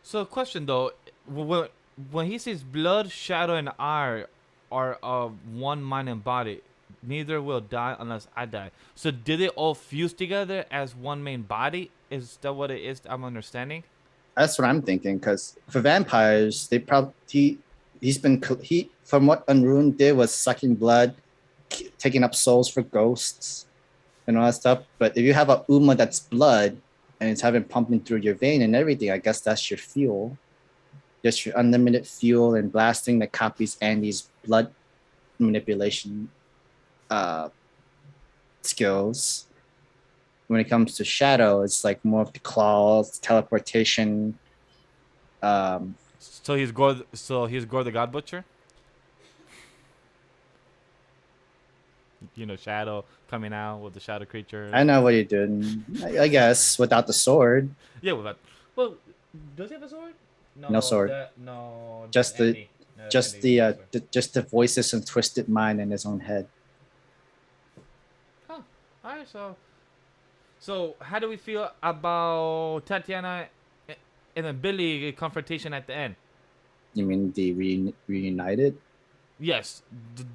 So, question though, when he says blood, shadow, and eye are of one mind and body, neither will die unless I die. So, did they all fuse together as one main body? Is that what it is? I'm understanding. That's what I'm thinking. Because for vampires, they probably he from what Unruined did was sucking blood, taking up souls for ghosts, and all that stuff. But if you have a Uma that's blood and it's having pumping through your vein and everything, I guess that's your fuel. Just your unlimited fuel and blasting that copies Andy's blood manipulation skills. When it comes to Shadow, it's like more of the claws, teleportation. So he's Gore the God Butcher. You know, Shadow coming out with the Shadow creature. I know what you're doing. I guess without the sword. Yeah, with that. Well, does he have a sword? No sword. No. Just Andy. just the voices and twisted mind in his own head. Huh. All right. So how do we feel about Tatiana and then Billy confrontation at the end? You mean the reunited? Yes,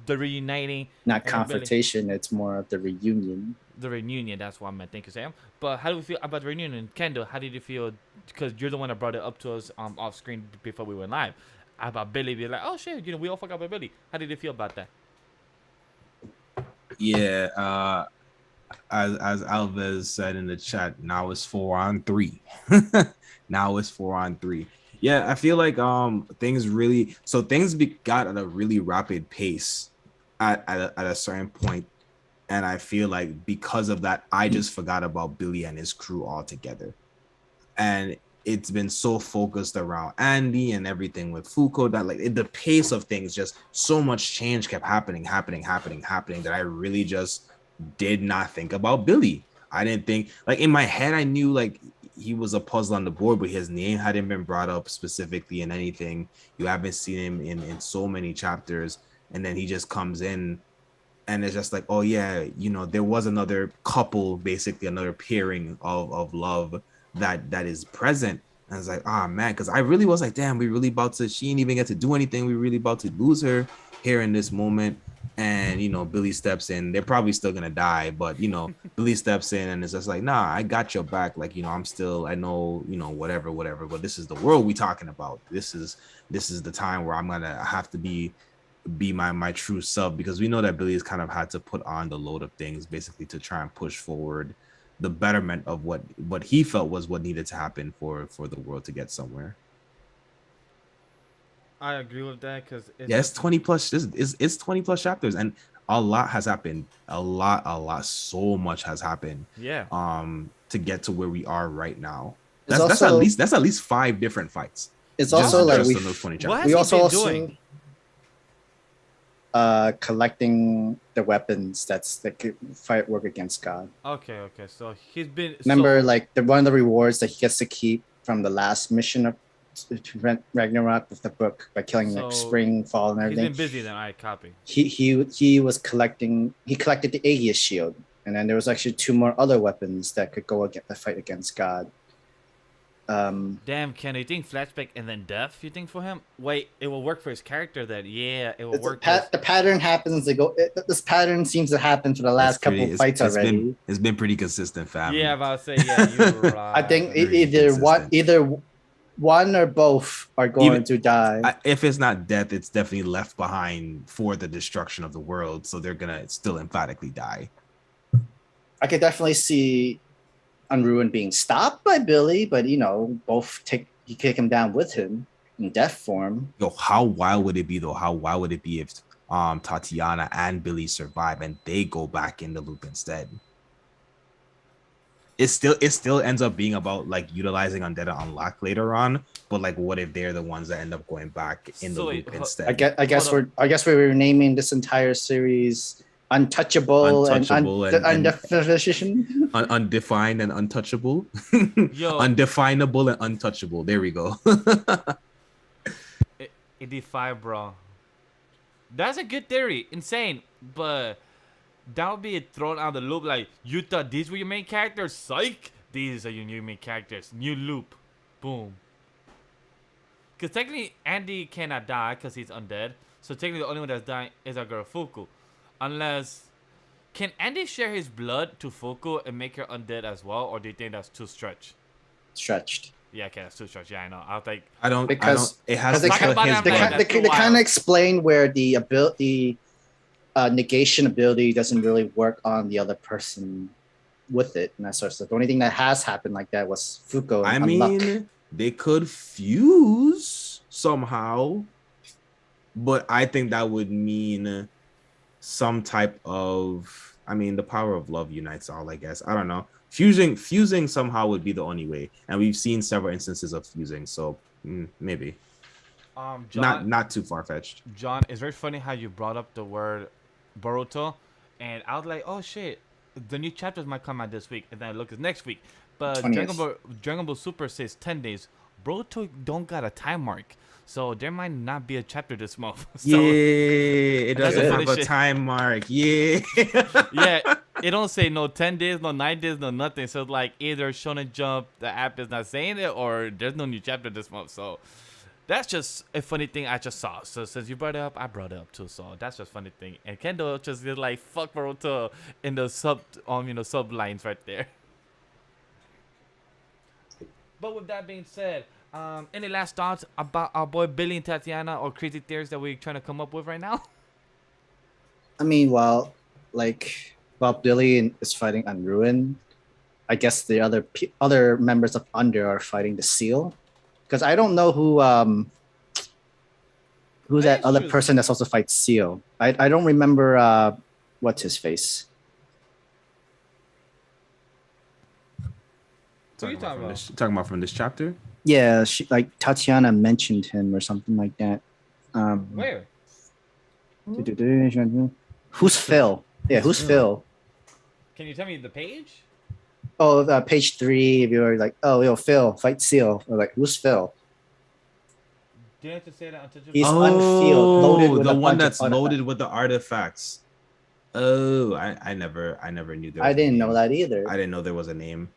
the reuniting. Not confrontation. It's more of the reunion. The reunion. That's what I meant. Thank you, Sam. But how do we feel about the reunion? Kendall, how did you feel? Because you're the one that brought it up to us off screen before we went live. About Billy being like, oh shit, we all forgot about Billy. How did you feel about that? Yeah, as Alves said in the chat, now it's 4-on-3. Now it's 4-on-3. Yeah, I feel like things got at a really rapid pace at a certain point, and I feel like because of that, I just forgot about Billy and his crew altogether, and it's been so focused around Andy and everything with Fuko that like the pace of things, just so much change kept happening that I really just did not think about Billy. I didn't think, like, in my head I knew like he was a puzzle on the board, but his name hadn't been brought up specifically in anything. You haven't seen him in so many chapters, and then he just comes in and it's just like, oh yeah, there was another couple, basically another pairing of love that is present. And I was like, man, because I really was like, damn, we really about to, she didn't even get to do anything, we really about to lose her here in this moment. And Billy steps in. They're probably still gonna die, but Billy steps in and it's just like, nah, I got your back. Like, I know, whatever. But this is the world we talking about. This is the time where I'm gonna have to be my true self, because we know that Billy's kind of had to put on the load of things basically to try and push forward the betterment of what he felt was what needed to happen for the world to get somewhere. I agree with that, because it's 20 plus. It's 20 plus chapters, and a lot has happened. A lot. So much has happened. Yeah. To get to where we are right now. That's at least 5 different fights. It's also like we also doing? Collecting the weapons that could work against God. Okay. So he's been. Remember, like one of the rewards that he gets to keep from the last mission of Ragnarok with the book by killing like spring, fall, and everything. He's been busy then. I copy. He was collecting. He collected the Aegis shield, and then there was actually 2 more other weapons that could go against the fight against God. Damn, Ken, you think flashback and then death? You think for him? Wait, it will work for his character then. Yeah, it will work. The pattern happens. This pattern seems to happen for the last couple of fights already. It's been pretty consistent, fam. Yeah, about to say, yeah, you're right. I think either one or both are going to die. If it's not death, it's definitely left behind for the destruction of the world. So they're gonna still emphatically die. I could definitely see Unruined being stopped by Billy, but both take him down with him in death form. Yo, how wild would it be though? How wild would it be if Tatiana and Billy survive and they go back in the loop instead? It still ends up being about like utilizing Undead Unluck later on, but like what if they're the ones that end up going back in the loop instead? I guess we're renaming this entire series Untouchable, Untouchable and undefinition. undefined and untouchable. Yo, Undefinable and untouchable. There we go. 85, bro. That's a good theory. Insane. But that would be thrown out of the loop. Like, you thought these were your main characters? Psych! These are your new main characters. New loop. Boom. Because technically, Andy cannot die because he's undead. So technically, the only one that's dying is our girl Fuku. Unless... Can Andy share his blood to Fuku and make her undead as well? Or do you think that's too stretched? Stretched. Yeah, okay, that's too stretched. Yeah, I know. I was like... Because it has they to kill his they blood. kind of explain where the ability, negation ability doesn't really work on the other person with it and that sort of stuff. The only thing that has happened like that was Fuko and Unluck. They could fuse somehow, but I think that would mean some type of, the power of love unites all, I guess. I don't know. Fusing somehow would be the only way, and we've seen several instances of fusing, so maybe. John, not too far-fetched. John, it's very funny how you brought up the word Boruto, and I was like, oh shit, the new chapters might come out this week, and then I look, it's next week. But Dragon Ball Super says 10 days. Boruto don't got a time mark, so there might not be a chapter this month. So, it doesn't have a time mark. Yeah. Yeah, it don't say no 10 days, no 9 days, no nothing. So like either Shonen Jump, the app is not saying it, or there's no new chapter this month. So that's just a funny thing I just saw. So since you brought it up, I brought it up too. So that's just a funny thing. And Kendall just did like fuck Boruto in the sub lines right there. But with that being said, any last thoughts about our boy Billy and Tatiana, or crazy theories that we're trying to come up with right now? While Billy is fighting Unruin, I guess the other members of Under are fighting the Seal, because I don't know who that other person that's also fights Seal. I don't remember what's his face. What are you talking about? Talking about from this chapter? Yeah, Tatiana mentioned him or something like that. Where? Who's Phil? Yeah, who's Phil? Can you tell me the page? Oh, page 3. If you're like, oh, yo, Phil, fight Seal. Or like, who's Phil? Do you have to say that untouchable? He's unfilled, loaded with the one that's loaded with the artifacts. Oh, I never knew that. I didn't know that either. I didn't know there was a name.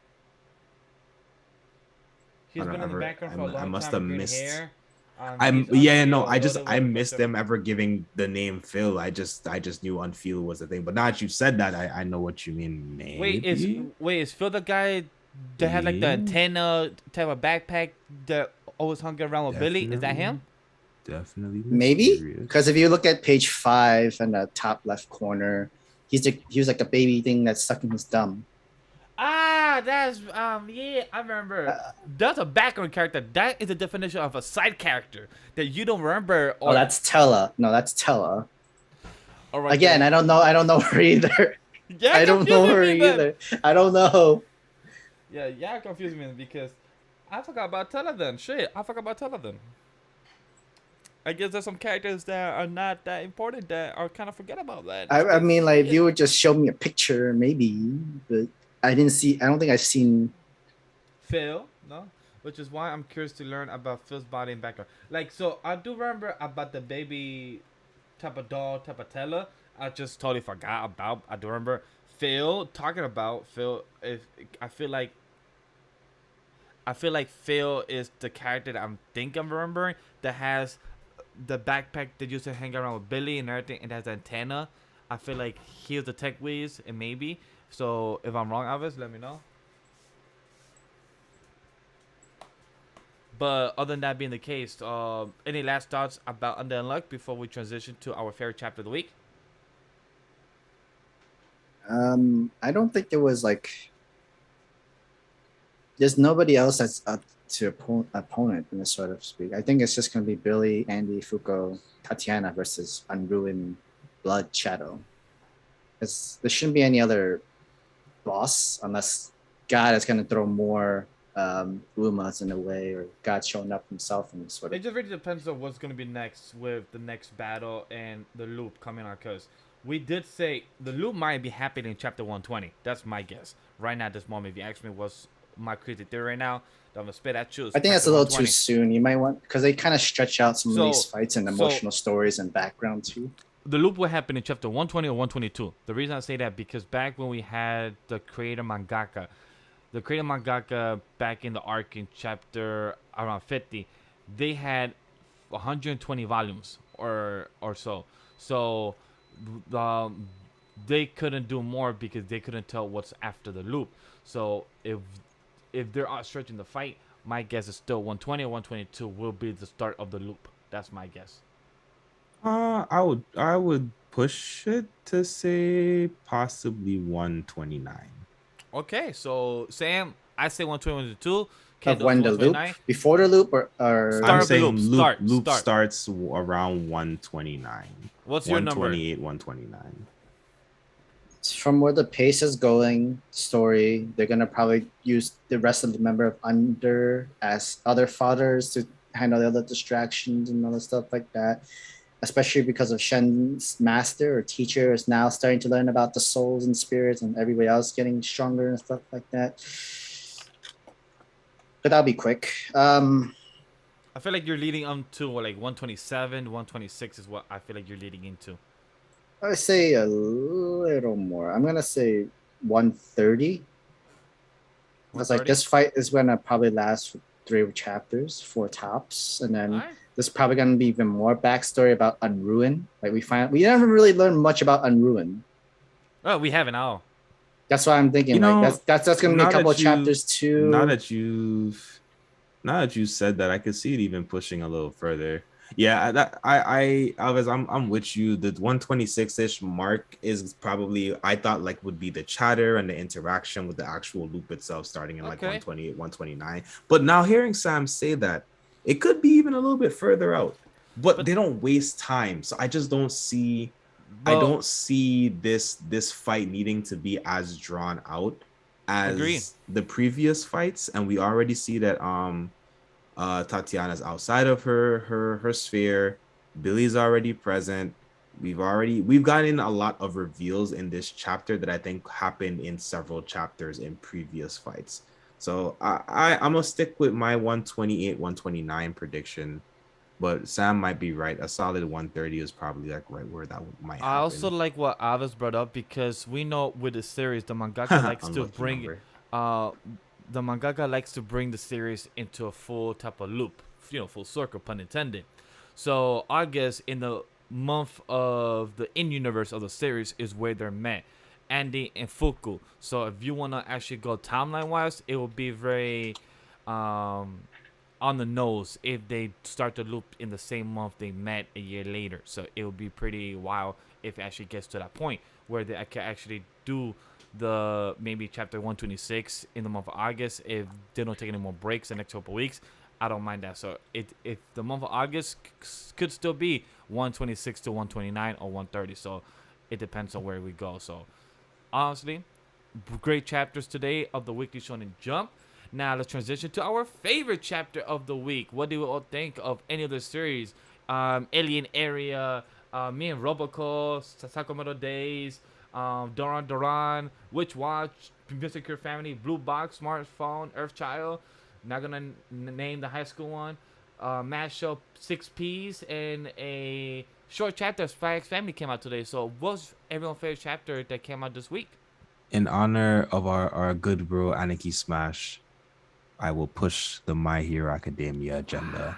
He's been in the background for a long time. I must have missed. Hair. I missed them ever giving the name Phil. I just knew Unfeel was the thing. But now that you said that, I know what you mean. Maybe. Wait, is Phil the guy that had like the antenna type of backpack that always hung around with Billy? Is that him? Definitely. Maybe, because if you look at page 5 in the top left corner, he was like a baby thing that's stuck in his thumb. That's yeah, I remember. That's a background character. That is the definition of a side character that you don't remember. Oh, that's Tella. No, that's Tella. All right, again, then. I don't know her either. Yeah, I don't know her either. I don't know. Yeah, confused me because I forgot about Tella then. Shit, I forgot about Tella then. I guess there's some characters that are not that important that are kind of forget about that. I mean, like, if you would just show me a picture, maybe, but I don't think I've seen Phil, no? Which is why I'm curious to learn about Phil's body and background. Like, so I do remember about the baby type of doll, type of Tella. I just totally forgot about. I do remember Phil talking about Phil. I feel like Phil is the character that I'm remembering that has the backpack that used to hang around with Billy and everything, and has antenna. I feel like he was the tech whiz, and maybe. So if I'm wrong, Alvis, let me know. But other than that being the case, any last thoughts about Undead Unluck before we transition to our favorite chapter of the week? I don't think there was there's nobody else that's up to opponent in this sort of speak. I think it's just gonna be Billy, Andy, Fuko, Tatiana versus Unruined Blood Shadow. There shouldn't be any other boss unless God is gonna throw more Umas in a way, or God showing up himself in sort of. It just really depends on what's gonna be next with the next battle and the loop coming out. Cause we did say the loop might be happening in chapter 120. That's my guess. Right now, at this moment, if you ask me what's my crazy theory right now, that I'm gonna spit at you. I think that's a little too soon. You might want, because they kind of stretch out some of these fights and emotional stories and background too. The loop will happen in chapter 120 or 122. The reason I say that because back when we had the creator mangaka back in the arc in chapter around 50, they had 120 volumes or so. So they couldn't do more because they couldn't tell what's after the loop. So if they're outstretching the fight, my guess is still 120 or 122 will be the start of the loop. That's my guess. I would push it to say possibly 129. Okay, so Sam, I say 120, 122. Of when the loop, before the loop, or I'm saying loop starts around 129. What's your number? 128, 129. From where the pace is going, story, they're gonna probably use the rest of the member of Under as other fathers to handle the other distractions and other stuff like that. Especially because of Shen's master or teacher is now starting to learn about the souls and spirits, and everybody else getting stronger and stuff like that. But that'll be quick. I feel like you're leading to like 127, 126 is what I feel like you're leading into. I say a little more. I'm gonna say 130. Because like this fight is gonna probably last for 3 chapters, 4 tops, and then there's probably gonna be even more backstory about Unruin. Like we never really learned much about Unruin. Oh, we haven't all. That's why I'm thinking that's gonna be a couple of chapters too. Now that you said that, I could see it even pushing a little further. Yeah, I'm with you. The 126-ish mark is probably, I thought, like would be the chatter and the interaction with the actual loop itself starting in like 128, 129. But now hearing Sam say that, it could be even a little bit further out. But they don't waste time. So I just don't see this fight needing to be as drawn out as the previous fights. And we already see that Tatiana's outside of her sphere. Billy's already present. We've gotten a lot of reveals in this chapter that I think happened in several chapters in previous fights. So I'm gonna stick with my 128, 129 prediction. But Sam might be right. A solid 130 is probably like right where that might happen. I also like what Avis brought up because we know with the series the mangaka likes to bring the mangaka likes to bring the series into a full type of loop, full circle, pun intended. So I guess in the month of the in-universe of the series is where they're met, Andy and Fuku. So if you want to actually go timeline-wise, it will be very on the nose if they start the loop in the same month they met a year later. So it will be pretty wild if it actually gets to that point where they can actually do the maybe chapter 126 in the month of August. If they don't take any more breaks the next couple of weeks, I don't mind that. So if the month of August could still be 126 to 129 or 130. So it depends on where we go. So honestly, great chapters today of the Weekly Shonen Jump. Now let's transition to our favorite chapter of the week. What do we all think of any of the series? Alien Area, me and Robocall, Sakamoto Days, Doran, Witch Watch, Mystical Family, Blue Box, Smartphone, Earthchild. Not gonna name the high school one. Mashup 6 Ps and a short chapter of Spy X Family came out today. So what's everyone's favorite chapter that came out this week? In honor of our good bro Aniki Smash, I will push the My Hero Academia agenda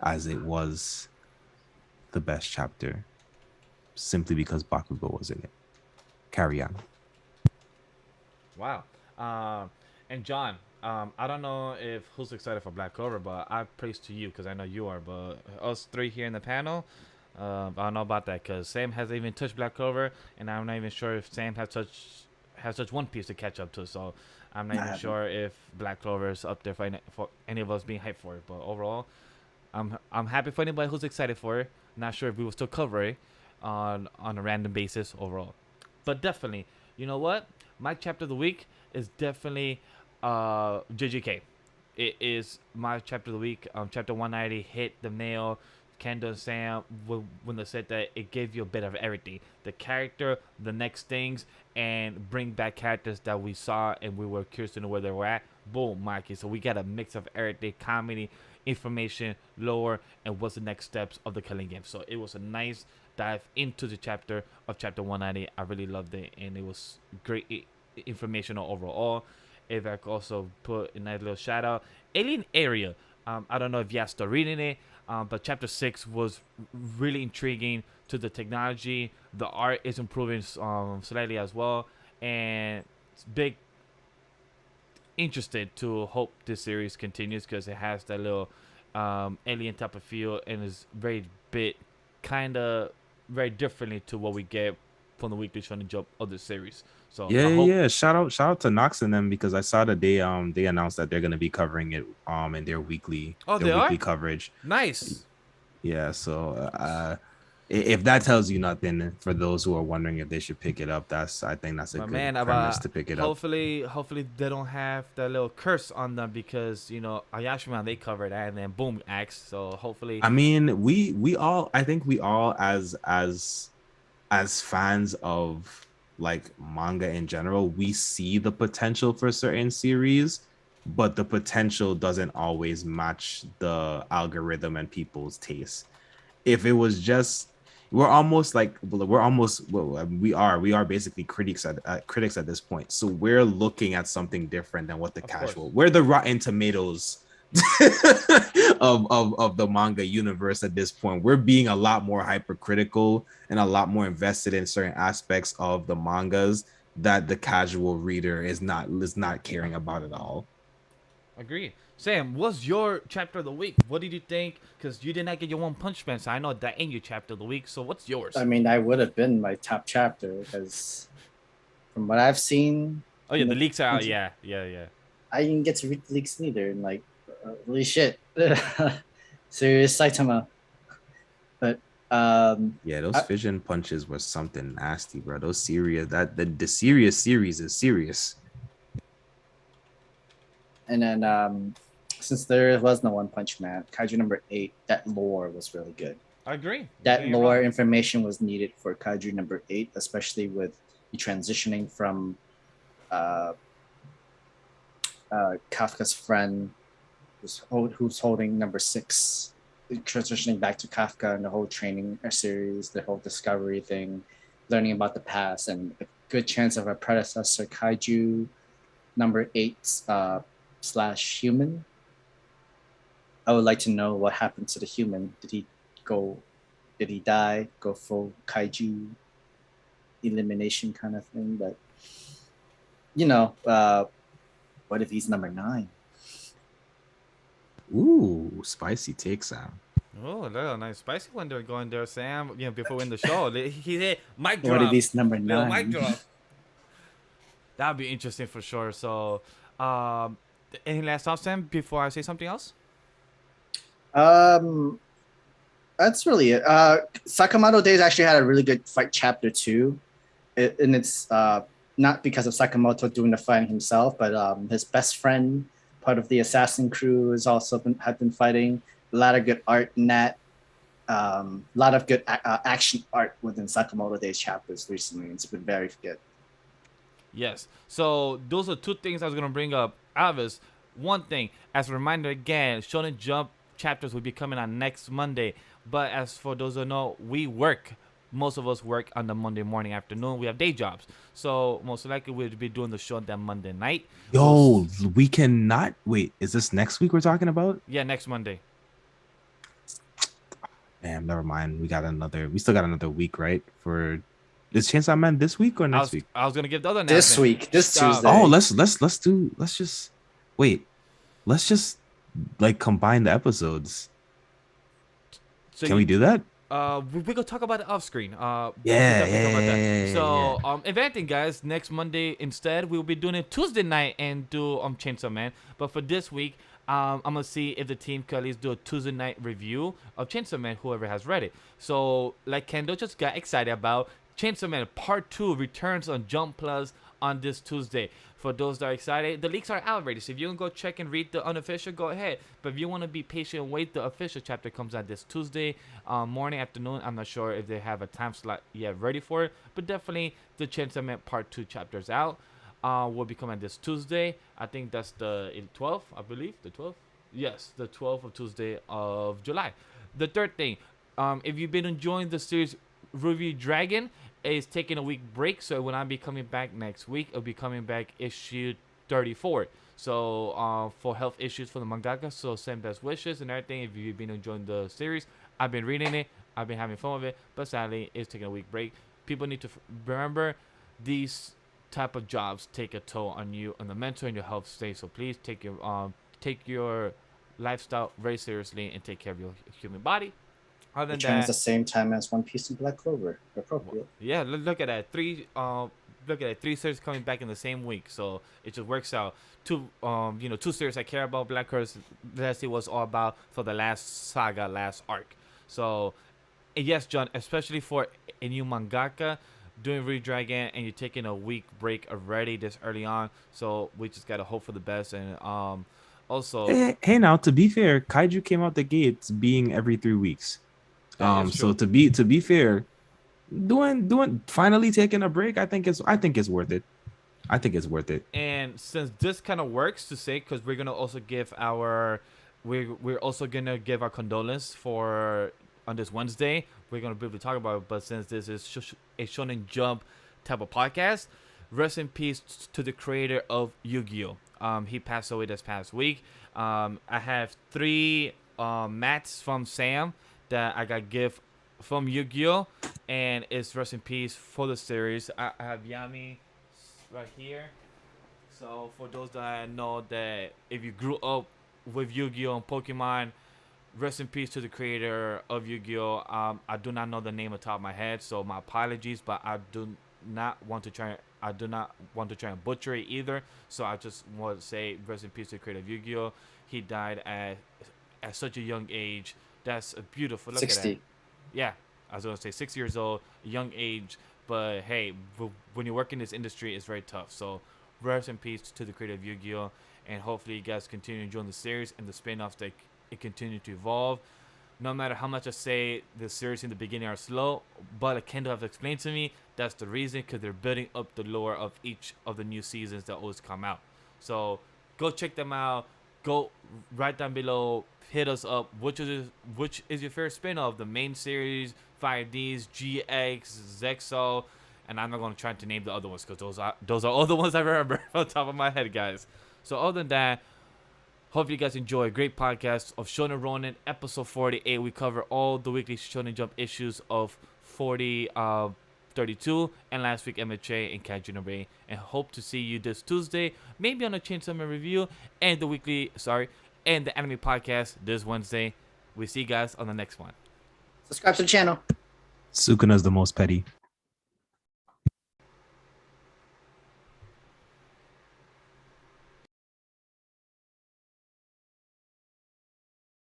as it was the best chapter, simply because Bakugo was in it. Carry on. Wow. And John, I don't know if who's excited for Black Clover, but I praise to you because I know you are. But us three here in the panel, I don't know about that because Sam hasn't even touched Black Clover, and I'm not even sure if Sam has touched One Piece to catch up to. So I'm not even sure if Black Clover is up there for any of us being hyped for it. But overall, I'm happy for anybody who's excited for it. Not sure if we will still cover it on a random basis overall. But definitely, you know what? My chapter of the week is definitely JJK. It is my chapter of the week. Chapter 190 hit the nail Kendall and Sam when they said that it gave you a bit of everything, the character, the next things, and bring back characters that we saw and we were curious to know where they were at. Boom, Mikey. So we got a mix of everything, comedy, information, lore, and what's the next steps of the killing game. So it was a nice dive into the chapter of chapter 190. I really loved it, and it was great informational overall. If I could also put a nice little shout out, Alien Area. I don't know if you guys started reading it, but chapter 6 was really intriguing to the technology. The art is improving slightly as well, and it's big interested to hope this series continues because it has that little alien type of feel and is very bit kind of very differently to what we get from the weekly Shonen Jump of the series. So yeah. Shout out to Nox and them, because I saw that they announced that they're gonna be covering it in their weekly weekly coverage. Nice. Yeah, so if that tells you nothing, for those who are wondering if they should pick it up, I think that's a good premise to pick it up. Hopefully they don't have that little curse on them, because Ayashima, they covered that and then boom, Axe. So hopefully, I mean, we all as fans of like manga in general, we see the potential for certain series, but the potential doesn't always match the algorithm and people's taste. If it was just, we are basically critics at this point. So we're looking at something different than what the casual. We're the Rotten Tomatoes of the manga universe at this point. We're being a lot more hypercritical and a lot more invested in certain aspects of the mangas that the casual reader is not caring about at all. Agree. Sam, what's your chapter of the week? What did you think? Because you did not get your One Punch Man, so I know that ain't your chapter of the week. So what's yours? I mean, that would have been my top chapter, because from what I've seen. Oh yeah, the leaks are out. Yeah. I didn't get to read the leaks neither, and holy shit, serious Saitama. But those fission punches were something nasty, bro. Those serious, the serious series is serious. And then since there was no One Punch Man, Kaiju number 8, that lore was really good. I agree. That lore information was needed for Kaiju number 8, especially with the transitioning from Kafka's friend who's holding number 6, transitioning back to Kafka, and the whole training series, the whole discovery thing, learning about the past, and a good chance of a predecessor Kaiju number 8 / human. I would like to know what happened to the human. Did he die, go full Kaiju elimination kind of thing? But what if he's number 9? Ooh, spicy take, Sam. Oh, a nice spicy one there going there, Sam. Before we end the show, he hit mic drop. What if he's number 9? Mic drop. That'd be interesting for sure. So, any last thoughts, Sam, before I say something else? That's really it. Sakamoto Days actually had a really good fight chapter 2, and it's not because of Sakamoto doing the fighting himself, but his best friend, part of the assassin crew, has also been fighting. A lot of good art in that. A lot of good action art within Sakamoto Days chapters recently. It's been very good. Yes. So those are two things I was gonna bring up. Alvis, one thing, as a reminder again, Shonen Jump chapters will be coming on next Monday. But as for those who know, most of us work on the Monday morning afternoon. We have day jobs, so most likely we'll be doing the show that Monday night. We cannot wait. Is this next week we're talking about? Yeah, next Monday. Damn, never mind. We still got another week, right? For is Chainsaw Man this week or next week? I was gonna give the other this week, this Tuesday. Oh, let's just like combine the episodes. So can we do that? We gonna talk about it off screen. Yeah. So, if anything, guys, next Monday instead we'll be doing it Tuesday night and do Chainsaw Man. But for this week, I'm gonna see if the team can at least do a Tuesday night review of Chainsaw Man. Whoever has read it. So, like Kendall just got excited about, Chainsaw Man Part 2 returns on Jump Plus on this Tuesday. For those that are excited, the leaks are out already. So if you can go check and read the unofficial, go ahead. But if you want to be patient and wait, the official chapter comes out this Tuesday morning, afternoon. I'm not sure if they have a time slot yet ready for it, but definitely the Chainsaw Man Part 2 chapters out will be coming this Tuesday. I think that's the 12th, I believe. The 12th? Yes, the 12th of Tuesday of July. The third thing, if you've been enjoying the series Review Dragon, is taking a week break, so it will not be coming back next week. It'll be coming back issue 34. So for health issues for the mangaka, so send best wishes and everything. If you've been enjoying the series, I've been reading it, I've been having fun with it, but sadly it's taking a week break. People need to remember these type of jobs take a toll on you, on the mental and your health state. So please take your lifestyle very seriously and take care of your human body. Other than that, at the same time as One Piece and Black Clover. Appropriate. Yeah, look at that. Three series coming back in the same week, so it just works out. Two series I care about. Black Clover, let's see what's all about for the last saga, last arc. So, yes, John, especially for a new mangaka doing Read Dragon, and you're taking a week break already this early on. So we just gotta hope for the best, and also. Hey, now to be fair, Kaiju came out the gates being every 3 weeks. So to be fair, doing finally taking a break, I think it's worth it. I think it's worth it. And since this kind of works to say, because we're gonna also give our condolence for on this Wednesday. We're gonna briefly talk about it, but since this is a Shonen Jump type of podcast, rest in peace to the creator of Yu-Gi-Oh. He passed away this past week. I have 3 mats from Sam that I got gift from Yu-Gi-Oh, and it's rest in peace for the series. I have Yami right here. So for those that know that if you grew up with Yu-Gi-Oh and Pokemon, rest in peace to the creator of Yu-Gi-Oh. I do not know the name on top of my head, so my apologies, but I do not want to try and butcher it either. So I just want to say rest in peace to the creator of Yu-Gi-Oh. He died at such a young age. That's a beautiful look 60. at that. Yeah, I was gonna say 6 years old, young age. But hey, when you work in this industry, it's very tough. So rest in peace to the creator of Yu-Gi-Oh, and hopefully you guys continue enjoying the series and the spin-offs that it continue to evolve. No matter how much I say the series in the beginning are slow, but like Kendall have explained to me, that's the reason, because they're building up the lore of each of the new seasons that always come out. So go check them out. Go right down below. Hit us up. Which is your favorite spin-off? The main series, 5Ds, GX, Zexo, and I'm not going to try to name the other ones because those are all the ones I remember on top of my head, guys. So other than that, hope you guys enjoy a great podcast of Shonen Ronin, episode 48. We cover all the weekly Shonen Jump issues of 32, and last week MHA and Kaiju no.8. And hope to see you this Tuesday, maybe on a Chainsaw Man review, and the anime podcast this Wednesday. We see you guys on the next one. Subscribe to the channel. Sukuna's the most petty.